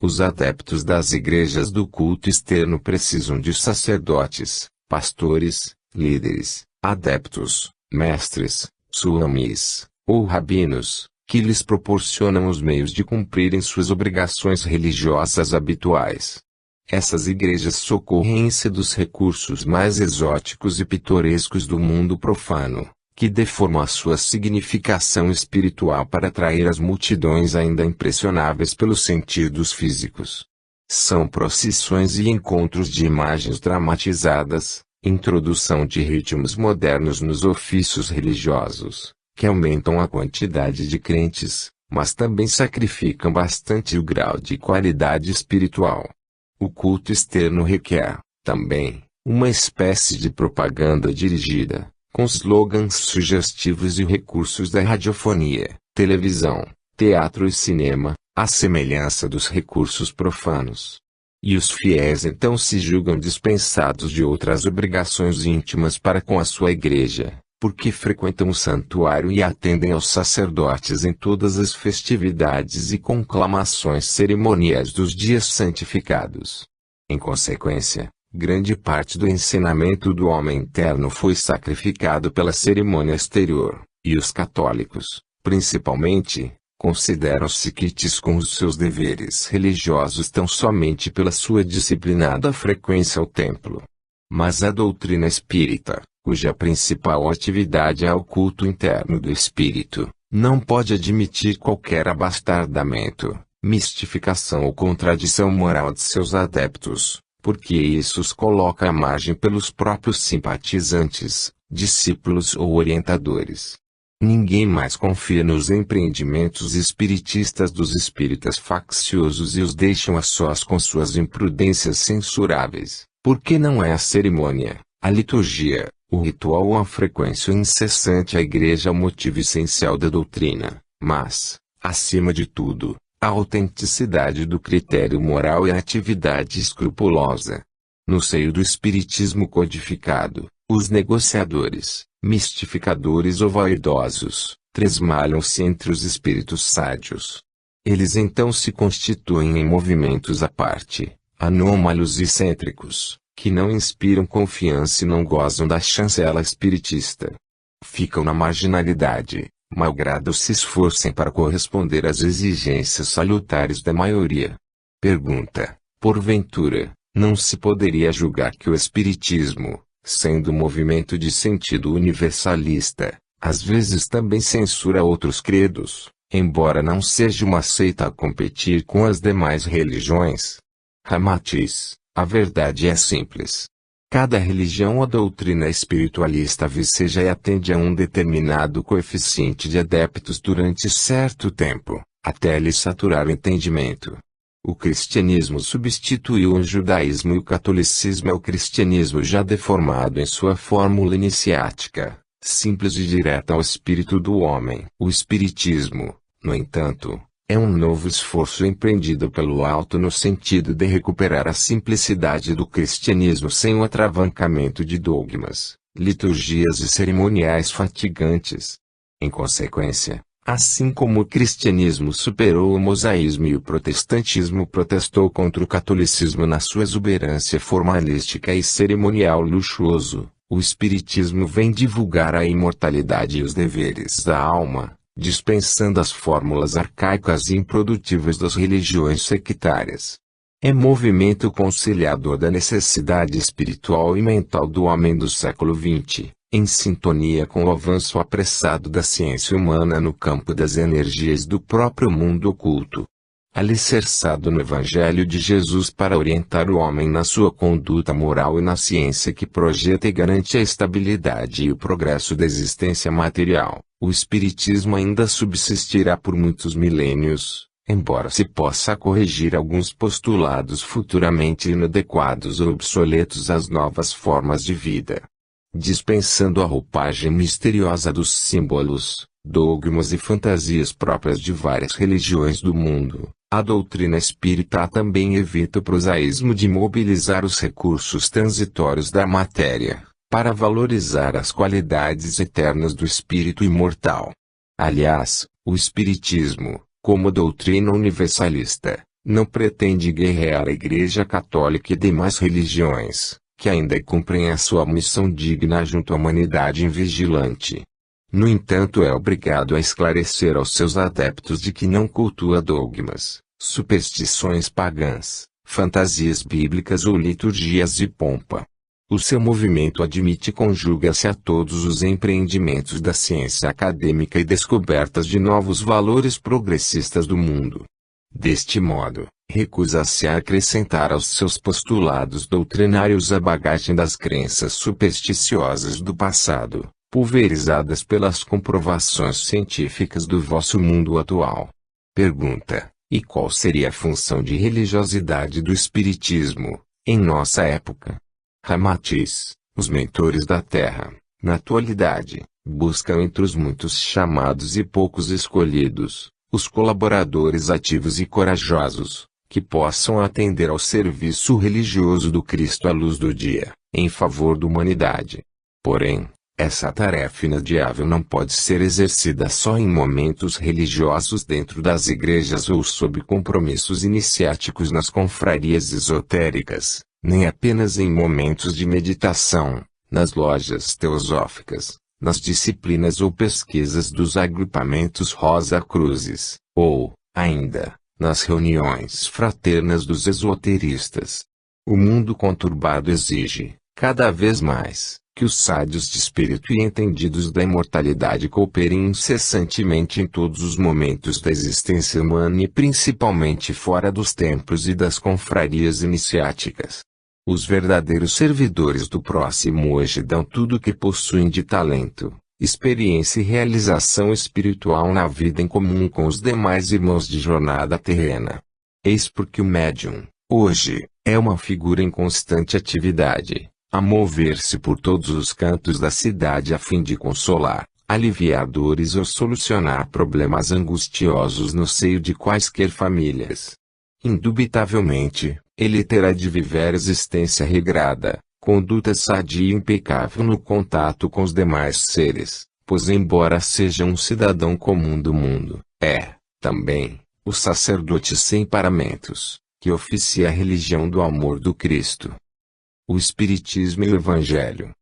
Os adeptos das igrejas do culto externo precisam de sacerdotes, pastores, líderes, adeptos, mestres, sulamis, ou rabinos, que lhes proporcionam os meios de cumprirem suas obrigações religiosas habituais. Essas igrejas socorrem-se dos recursos mais exóticos e pitorescos do mundo profano, que deformam a sua significação espiritual para atrair as multidões ainda impressionáveis pelos sentidos físicos. São procissões e encontros de imagens dramatizadas, introdução de ritmos modernos nos ofícios religiosos, que aumentam a quantidade de crentes, mas também sacrificam bastante o grau de qualidade espiritual. O culto externo requer, também, uma espécie de propaganda dirigida, com slogans sugestivos e recursos da radiofonia, televisão, teatro e cinema, à semelhança dos recursos profanos. E os fiéis então se julgam dispensados de outras obrigações íntimas para com a sua igreja, porque frequentam o santuário e atendem aos sacerdotes em todas as festividades e conclamações cerimoniais dos dias santificados. Em consequência, grande parte do ensinamento do homem interno foi sacrificado pela cerimônia exterior, e os católicos, principalmente, consideram-se quites com os seus deveres religiosos tão somente pela sua disciplinada frequência ao templo. Mas a doutrina espírita, cuja principal atividade é o culto interno do espírito, não pode admitir qualquer abastardamento, mistificação ou contradição moral de seus adeptos, porque isso os coloca à margem pelos próprios simpatizantes, discípulos ou orientadores. Ninguém mais confia nos empreendimentos espiritistas dos espíritas facciosos e os deixam a sós com suas imprudências censuráveis, porque não é a cerimônia, a liturgia, o ritual ou a frequência incessante à igreja o motivo essencial da doutrina, mas, acima de tudo, a autenticidade do critério moral e a atividade escrupulosa. No seio do espiritismo codificado, os negociadores, mistificadores ou vaidosos, tresmalham-se entre os espíritos sádios. Eles então se constituem em movimentos à parte, anômalos e excêntricos, que não inspiram confiança e não gozam da chancela espiritista. Ficam na marginalidade, malgrado se esforcem para corresponder às exigências salutares da maioria. Pergunta: porventura, não se poderia julgar que o espiritismo, sendo um movimento de sentido universalista, às vezes também censura outros credos, embora não seja uma seita a competir com as demais religiões? Ramatiz: a verdade é simples. Cada religião ou doutrina espiritualista viceja e atende a um determinado coeficiente de adeptos durante certo tempo, até lhe saturar o entendimento. O cristianismo substituiu o judaísmo e o catolicismo é o cristianismo já deformado em sua fórmula iniciática, simples e direta ao espírito do homem. O espiritismo, no entanto, é um novo esforço empreendido pelo alto no sentido de recuperar a simplicidade do cristianismo sem o atravancamento de dogmas, liturgias e cerimoniais fatigantes. Em consequência, assim como o cristianismo superou o mosaísmo e o protestantismo protestou contra o catolicismo na sua exuberância formalística e cerimonial luxuoso, o espiritismo vem divulgar a imortalidade e os deveres da alma, dispensando as fórmulas arcaicas e improdutíveis das religiões sectárias. É movimento conciliador da necessidade espiritual e mental do homem do século XX, em sintonia com o avanço apressado da ciência humana no campo das energias do próprio mundo oculto. Alicerçado no Evangelho de Jesus para orientar o homem na sua conduta moral e na ciência que projeta e garante a estabilidade e o progresso da existência material, o Espiritismo ainda subsistirá por muitos milênios, embora se possa corrigir alguns postulados futuramente inadequados ou obsoletos às novas formas de vida. Dispensando a roupagem misteriosa dos símbolos, dogmas e fantasias próprias de várias religiões do mundo, a doutrina espírita também evita o prosaísmo de mobilizar os recursos transitórios da matéria, para valorizar as qualidades eternas do espírito imortal. Aliás, o espiritismo, como doutrina universalista, não pretende guerrear a Igreja Católica e demais religiões, que ainda cumprem a sua missão digna junto à humanidade invigilante. No entanto, é obrigado a esclarecer aos seus adeptos de que não cultua dogmas, superstições pagãs, fantasias bíblicas ou liturgias de pompa. O seu movimento admite e conjuga-se a todos os empreendimentos da ciência acadêmica e descobertas de novos valores progressistas do mundo. Deste modo, recusa-se a acrescentar aos seus postulados doutrinários a bagagem das crenças supersticiosas do passado, pulverizadas pelas comprovações científicas do vosso mundo atual. Pergunta: e qual seria a função de religiosidade do Espiritismo, em nossa época? Ramatiz: os mentores da Terra, na atualidade, buscam entre os muitos chamados e poucos escolhidos, os colaboradores ativos e corajosos, que possam atender ao serviço religioso do Cristo à luz do dia, em favor da humanidade. Porém, essa tarefa inadiável não pode ser exercida só em momentos religiosos dentro das igrejas ou sob compromissos iniciáticos nas confrarias esotéricas, nem apenas em momentos de meditação, nas lojas teosóficas, nas disciplinas ou pesquisas dos agrupamentos Rosa Cruzes, ou, ainda, nas reuniões fraternas dos esoteristas. O mundo conturbado exige, cada vez mais, que os sábios de espírito e entendidos da imortalidade cooperem incessantemente em todos os momentos da existência humana e principalmente fora dos templos e das confrarias iniciáticas. Os verdadeiros servidores do próximo hoje dão tudo o que possuem de talento, experiência e realização espiritual na vida em comum com os demais irmãos de jornada terrena. Eis porque o médium, hoje, é uma figura em constante atividade, a mover-se por todos os cantos da cidade a fim de consolar, aliviar dores ou solucionar problemas angustiosos no seio de quaisquer famílias. Indubitavelmente, ele terá de viver existência regrada, conduta sadia e impecável no contato com os demais seres, pois embora seja um cidadão comum do mundo, é, também, o sacerdote sem paramentos, que oficia a religião do amor do Cristo. O Espiritismo e o Evangelho.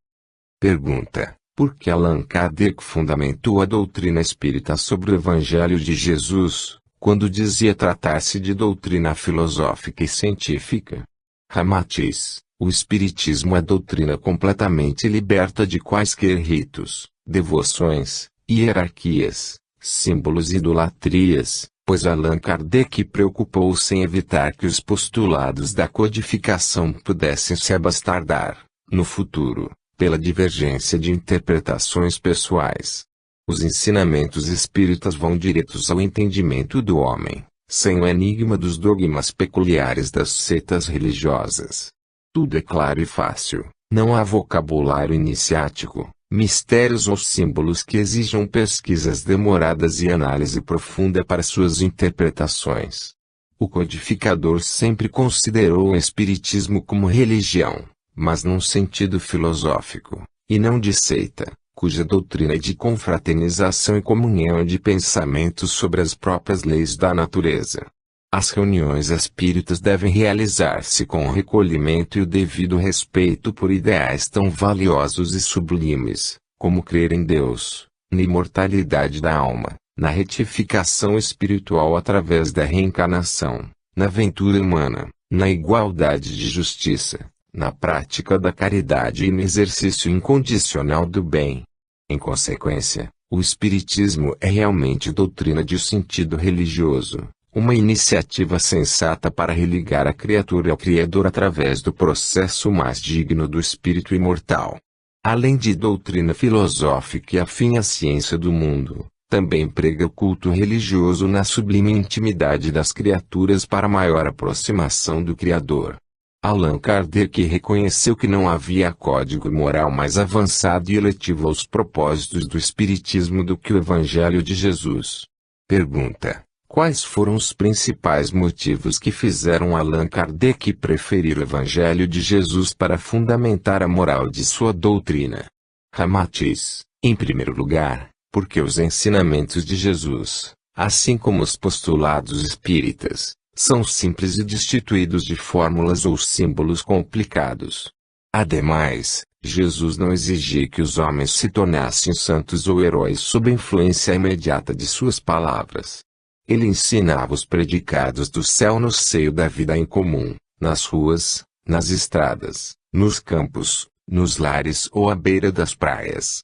Pergunta: por que Allan Kardec fundamentou a doutrina espírita sobre o Evangelho de Jesus, quando dizia tratar-se de doutrina filosófica e científica? Ramatiz: o Espiritismo é doutrina completamente liberta de quaisquer ritos, devoções, hierarquias, símbolos e idolatrias, pois Allan Kardec preocupou-se em evitar que os postulados da codificação pudessem se abastardar, no futuro, pela divergência de interpretações pessoais. Os ensinamentos espíritas vão diretos ao entendimento do homem, sem o enigma dos dogmas peculiares das seitas religiosas. Tudo é claro e fácil, não há vocabulário iniciático, mistérios ou símbolos que exijam pesquisas demoradas e análise profunda para suas interpretações. O codificador sempre considerou o Espiritismo como religião, mas num sentido filosófico, e não de seita, cuja doutrina é de confraternização e comunhão de pensamentos sobre as próprias leis da natureza. As reuniões espíritas devem realizar-se com o recolhimento e o devido respeito por ideais tão valiosos e sublimes, como crer em Deus, na imortalidade da alma, na retificação espiritual através da reencarnação, na ventura humana, na igualdade de justiça, na prática da caridade e no exercício incondicional do bem. Em consequência, o Espiritismo é realmente doutrina de sentido religioso, uma iniciativa sensata para religar a criatura ao Criador através do processo mais digno do espírito imortal. Além de doutrina filosófica e afim à ciência do mundo, também prega o culto religioso na sublime intimidade das criaturas para maior aproximação do Criador. Allan Kardec reconheceu que não havia código moral mais avançado e eletivo aos propósitos do Espiritismo do que o Evangelho de Jesus. Pergunta: quais foram os principais motivos que fizeram Allan Kardec preferir o Evangelho de Jesus para fundamentar a moral de sua doutrina? Ramatiz: em primeiro lugar, porque os ensinamentos de Jesus, assim como os postulados espíritas, são simples e destituídos de fórmulas ou símbolos complicados. Ademais, Jesus não exigia que os homens se tornassem santos ou heróis sob a influência imediata de suas palavras. Ele ensinava os predicados do céu no seio da vida em comum, nas ruas, nas estradas, nos campos, nos lares ou à beira das praias.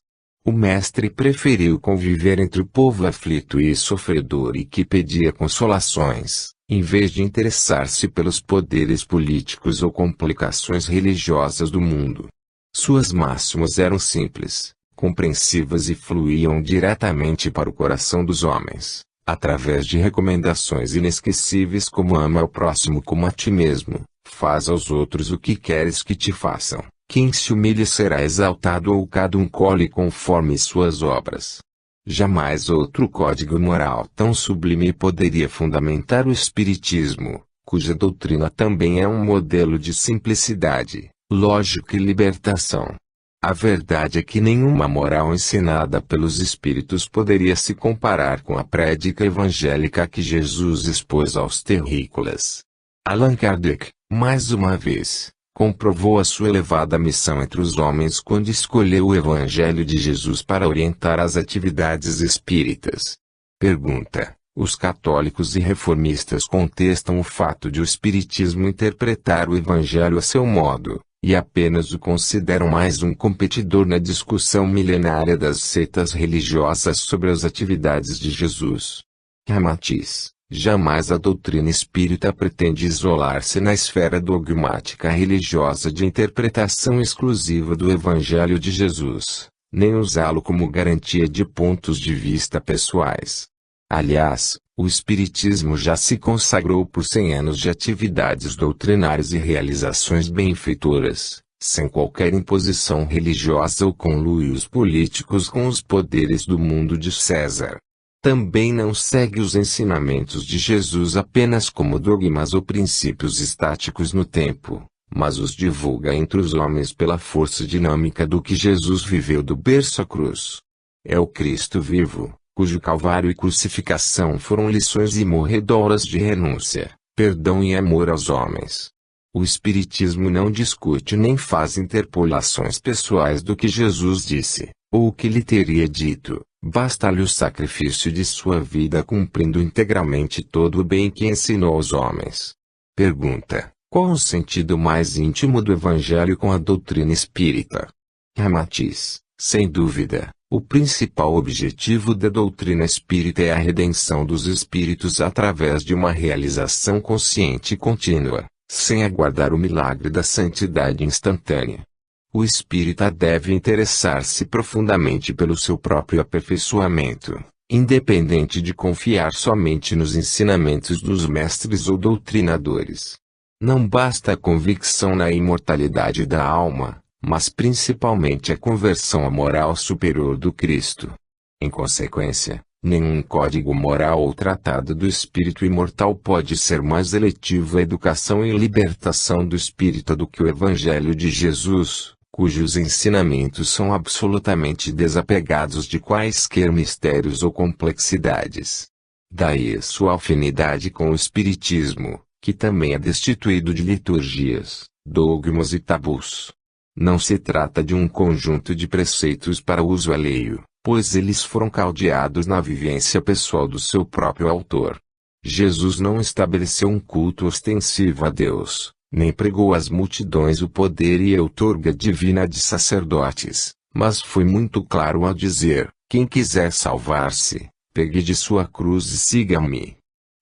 O mestre preferiu conviver entre o povo aflito e sofredor e que pedia consolações, em vez de interessar-se pelos poderes políticos ou complicações religiosas do mundo. Suas máximas eram simples, compreensivas e fluíam diretamente para o coração dos homens, através de recomendações inesquecíveis como ama ao próximo como a ti mesmo, faz aos outros o que queres que te façam, quem se humilha será exaltado ou cada um colhe conforme suas obras. Jamais outro código moral tão sublime poderia fundamentar o Espiritismo, cuja doutrina também é um modelo de simplicidade, lógica e libertação. A verdade é que nenhuma moral ensinada pelos Espíritos poderia se comparar com a prédica evangélica que Jesus expôs aos terrícolas. Allan Kardec, mais uma vez, comprovou a sua elevada missão entre os homens quando escolheu o Evangelho de Jesus para orientar as atividades espíritas. Pergunta: os católicos e reformistas contestam o fato de o Espiritismo interpretar o Evangelho a seu modo, e apenas o consideram mais um competidor na discussão milenária das seitas religiosas sobre as atividades de Jesus. Ramatiz: jamais a doutrina espírita pretende isolar-se na esfera dogmática religiosa de interpretação exclusiva do Evangelho de Jesus, nem usá-lo como garantia de pontos de vista pessoais. Aliás, o Espiritismo já se consagrou por 100 anos de atividades doutrinárias e realizações benfeitoras, sem qualquer imposição religiosa ou conluios políticos com os poderes do mundo de César. Também não segue os ensinamentos de Jesus apenas como dogmas ou princípios estáticos no tempo, mas os divulga entre os homens pela força dinâmica do que Jesus viveu do berço à cruz. É o Cristo vivo, cujo calvário e crucificação foram lições imorredoras de renúncia, perdão e amor aos homens. O Espiritismo não discute nem faz interpolações pessoais do que Jesus disse, ou o que lhe teria dito, basta-lhe o sacrifício de sua vida cumprindo integralmente todo o bem que ensinou aos homens. Pergunta: qual o sentido mais íntimo do Evangelho com a doutrina espírita? Ramatiz: sem dúvida, o principal objetivo da doutrina espírita é a redenção dos espíritos através de uma realização consciente e contínua, sem aguardar o milagre da santidade instantânea. O espírita deve interessar-se profundamente pelo seu próprio aperfeiçoamento, independente de confiar somente nos ensinamentos dos mestres ou doutrinadores. Não basta a convicção na imortalidade da alma, mas principalmente a conversão à moral superior do Cristo. Em consequência, nenhum código moral ou tratado do espírito imortal pode ser mais eletivo à educação e libertação do espírita do que o Evangelho de Jesus, cujos ensinamentos são absolutamente desapegados de quaisquer mistérios ou complexidades. Daí sua afinidade com o Espiritismo, que também é destituído de liturgias, dogmas e tabus. Não se trata de um conjunto de preceitos para uso alheio, pois eles foram caldeados na vivência pessoal do seu próprio autor. Jesus não estabeleceu um culto ostensivo a Deus, nem pregou às multidões o poder e a outorga divina de sacerdotes, mas foi muito claro ao dizer: quem quiser salvar-se, pegue de sua cruz e siga-me.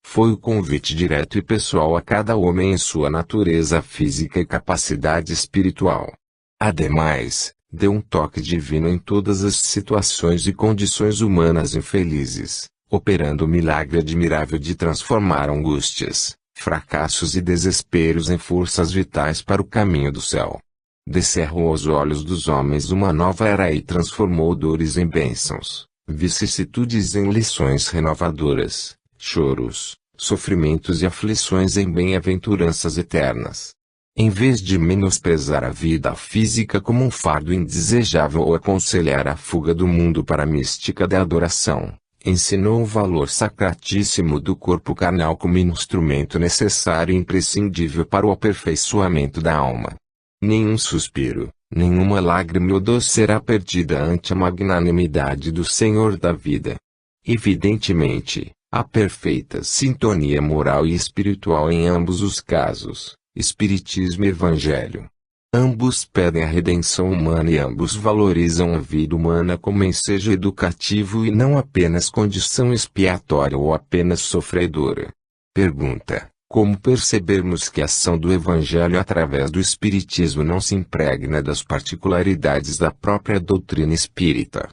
Foi o convite direto e pessoal a cada homem em sua natureza física e capacidade espiritual. Ademais, deu um toque divino em todas as situações e condições humanas infelizes, operando o milagre admirável de transformar angústias, fracassos e desesperos em forças vitais para o caminho do céu. Descerrou aos olhos dos homens uma nova era e transformou dores em bênçãos, vicissitudes em lições renovadoras, choros, sofrimentos e aflições em bem-aventuranças eternas. Em vez de menosprezar a vida física como um fardo indesejável ou aconselhar a fuga do mundo para a mística da adoração, ensinou o valor sacratíssimo do corpo carnal como instrumento necessário e imprescindível para o aperfeiçoamento da alma. Nenhum suspiro, nenhuma lágrima ou dor será perdida ante a magnanimidade do Senhor da vida. Evidentemente, há perfeita sintonia moral e espiritual em ambos os casos. Espiritismo e Evangelho. Ambos pedem a redenção humana e ambos valorizam a vida humana como ensejo educativo e não apenas condição expiatória ou apenas sofredora. Pergunta: como percebermos que a ação do Evangelho através do Espiritismo não se impregna das particularidades da própria doutrina espírita?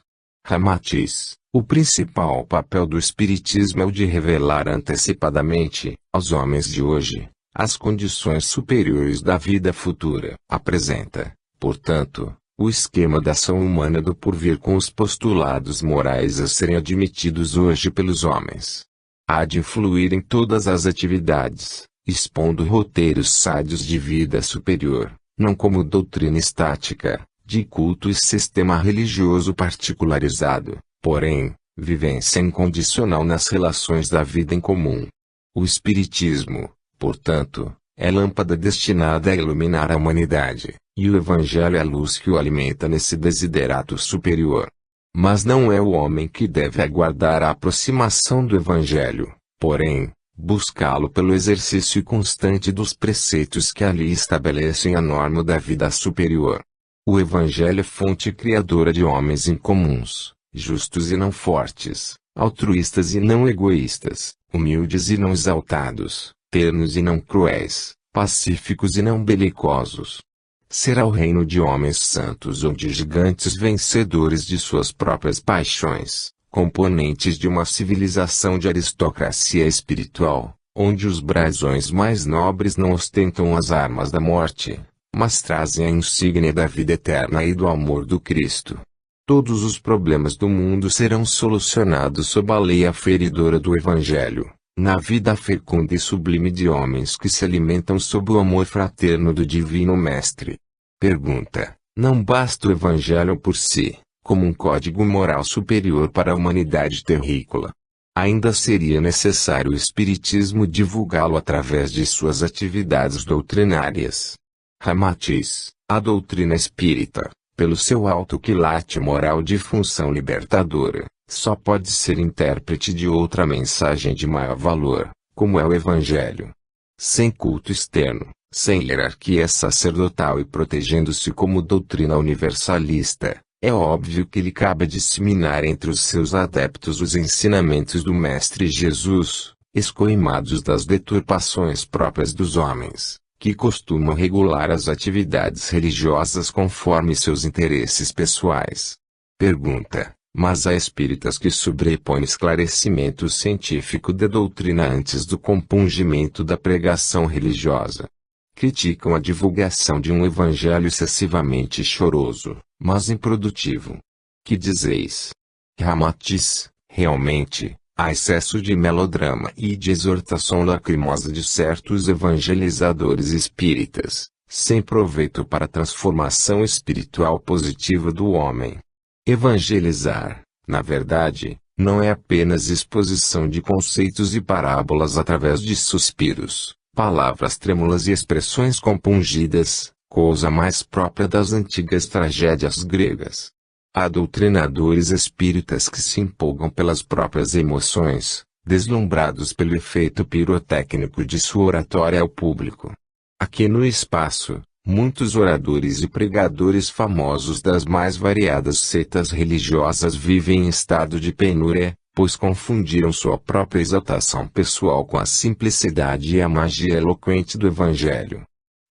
Ramatiz: o principal papel do Espiritismo é o de revelar antecipadamente, aos homens de hoje, as condições superiores da vida futura. Apresenta, portanto, o esquema da ação humana do porvir com os postulados morais a serem admitidos hoje pelos homens. Há de influir em todas as atividades, expondo roteiros sádios de vida superior, não como doutrina estática, de culto e sistema religioso particularizado, porém, vivência incondicional nas relações da vida em comum. O Espiritismo, portanto, é lâmpada destinada a iluminar a humanidade, e o Evangelho é a luz que o alimenta nesse desiderato superior. Mas não é o homem que deve aguardar a aproximação do Evangelho, porém, buscá-lo pelo exercício constante dos preceitos que ali estabelecem a norma da vida superior. O Evangelho é fonte criadora de homens incomuns, justos e não fortes, altruístas e não egoístas, humildes e não exaltados, ternos e não cruéis, pacíficos e não belicosos. Será o reino de homens santos ou de gigantes vencedores de suas próprias paixões, componentes de uma civilização de aristocracia espiritual, onde os brasões mais nobres não ostentam as armas da morte, mas trazem a insígnia da vida eterna e do amor do Cristo. Todos os problemas do mundo serão solucionados sob a lei aferidora do Evangelho, na vida fecunda e sublime de homens que se alimentam sob o amor fraterno do Divino Mestre. Pergunta: não basta o Evangelho por si, como um código moral superior para a humanidade terrícola? Ainda seria necessário o Espiritismo divulgá-lo através de suas atividades doutrinárias. Ramatiz, a doutrina espírita, pelo seu alto quilate moral de função libertadora, só pode ser intérprete de outra mensagem de maior valor, como é o Evangelho. Sem culto externo, sem hierarquia sacerdotal e protegendo-se como doutrina universalista, é óbvio que lhe cabe disseminar entre os seus adeptos os ensinamentos do Mestre Jesus, escoimados das deturpações próprias dos homens, que costumam regular as atividades religiosas conforme seus interesses pessoais. Pergunta: mas há espíritas que sobrepõem esclarecimento científico da doutrina antes do compungimento da pregação religiosa. Criticam a divulgação de um evangelho excessivamente choroso, mas improdutivo. Que dizeis? Ramatiz, realmente, há excesso de melodrama e de exortação lacrimosa de certos evangelizadores espíritas, sem proveito para a transformação espiritual positiva do homem. Evangelizar, na verdade, não é apenas exposição de conceitos e parábolas através de suspiros, palavras trêmulas e expressões compungidas, coisa mais própria das antigas tragédias gregas. Há doutrinadores espíritas que se empolgam pelas próprias emoções, deslumbrados pelo efeito pirotécnico de sua oratória ao público. Aqui no espaço, muitos oradores e pregadores famosos das mais variadas seitas religiosas vivem em estado de penúria, pois confundiram sua própria exaltação pessoal com a simplicidade e a magia eloquente do Evangelho.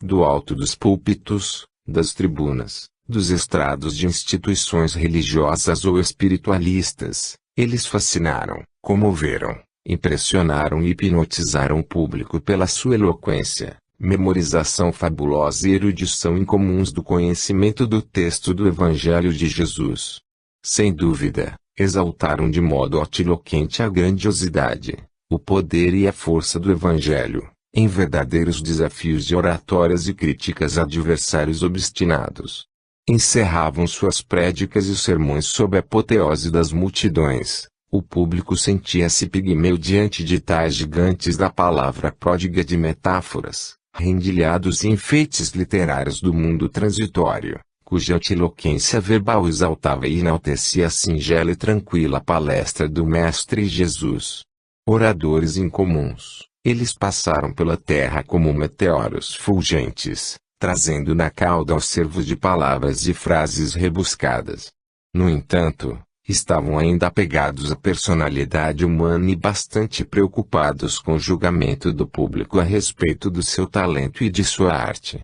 Do alto dos púlpitos, das tribunas, dos estrados de instituições religiosas ou espiritualistas, eles fascinaram, comoveram, impressionaram e hipnotizaram o público pela sua eloquência, memorização fabulosa e erudição incomuns do conhecimento do texto do Evangelho de Jesus. Sem dúvida, exaltaram de modo altiloquente a grandiosidade, o poder e a força do Evangelho, em verdadeiros desafios de oratórias e críticas a adversários obstinados. Encerravam suas prédicas e sermões sob a apoteose das multidões. O público sentia-se pigmeu diante de tais gigantes da palavra pródiga de metáforas, rendilhados e enfeites literários do mundo transitório, cuja altiloquência verbal exaltava e enaltecia a singela e tranquila palestra do Mestre Jesus. Oradores incomuns, eles passaram pela terra como meteoros fulgentes, trazendo na cauda ao cervo de palavras e frases rebuscadas. No entanto, estavam ainda apegados à personalidade humana e bastante preocupados com o julgamento do público a respeito do seu talento e de sua arte.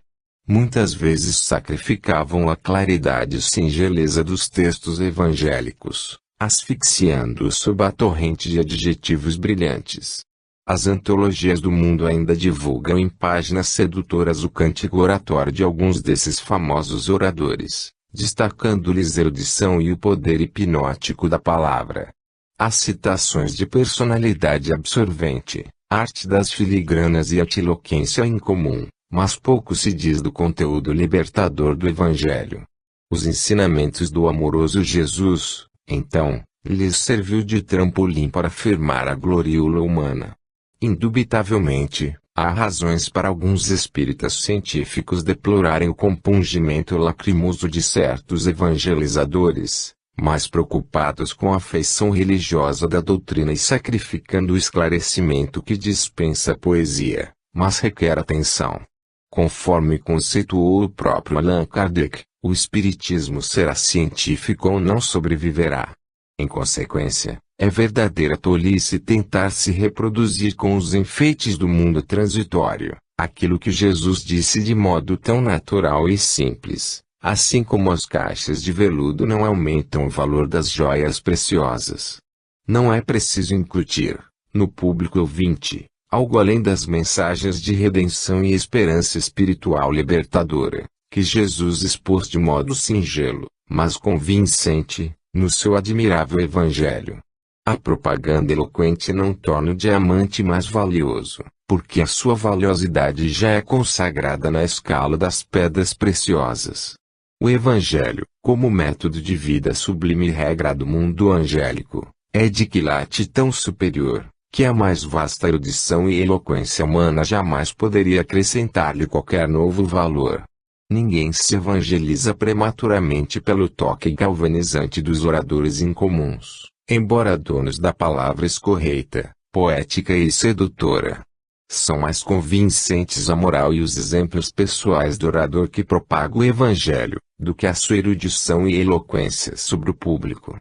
Muitas vezes sacrificavam a claridade e singeleza dos textos evangélicos, asfixiando-os sob a torrente de adjetivos brilhantes. As antologias do mundo ainda divulgam em páginas sedutoras o cântico oratório de alguns desses famosos oradores, destacando-lhes a erudição e o poder hipnótico da palavra. Há citações de personalidade absorvente, arte das filigranas e altiloquência incomum, mas pouco se diz do conteúdo libertador do Evangelho. Os ensinamentos do amoroso Jesus, então, lhes serviu de trampolim para firmar a gloriula humana. Indubitavelmente, há razões para alguns espíritas científicos deplorarem o compungimento lacrimoso de certos evangelizadores, mais preocupados com a feição religiosa da doutrina e sacrificando o esclarecimento que dispensa poesia, mas requer atenção. Conforme conceituou o próprio Allan Kardec, o espiritismo será científico ou não sobreviverá. Em consequência, é verdadeira tolice tentar se reproduzir com os enfeites do mundo transitório, aquilo que Jesus disse de modo tão natural e simples, assim como as caixas de veludo não aumentam o valor das joias preciosas. Não é preciso incutir, no público ouvinte, algo além das mensagens de redenção e esperança espiritual libertadora, que Jesus expôs de modo singelo, mas convincente, no seu admirável Evangelho. A propaganda eloquente não torna o diamante mais valioso, porque a sua valiosidade já é consagrada na escala das pedras preciosas. O Evangelho, como método de vida sublime e regra do mundo angélico, é de quilate tão superior, que a mais vasta erudição e eloquência humana jamais poderia acrescentar-lhe qualquer novo valor. Ninguém se evangeliza prematuramente pelo toque galvanizante dos oradores incomuns, embora donos da palavra escorreita, poética e sedutora. São mais convincentes a moral e os exemplos pessoais do orador que propaga o evangelho, do que a sua erudição e eloquência sobre o público.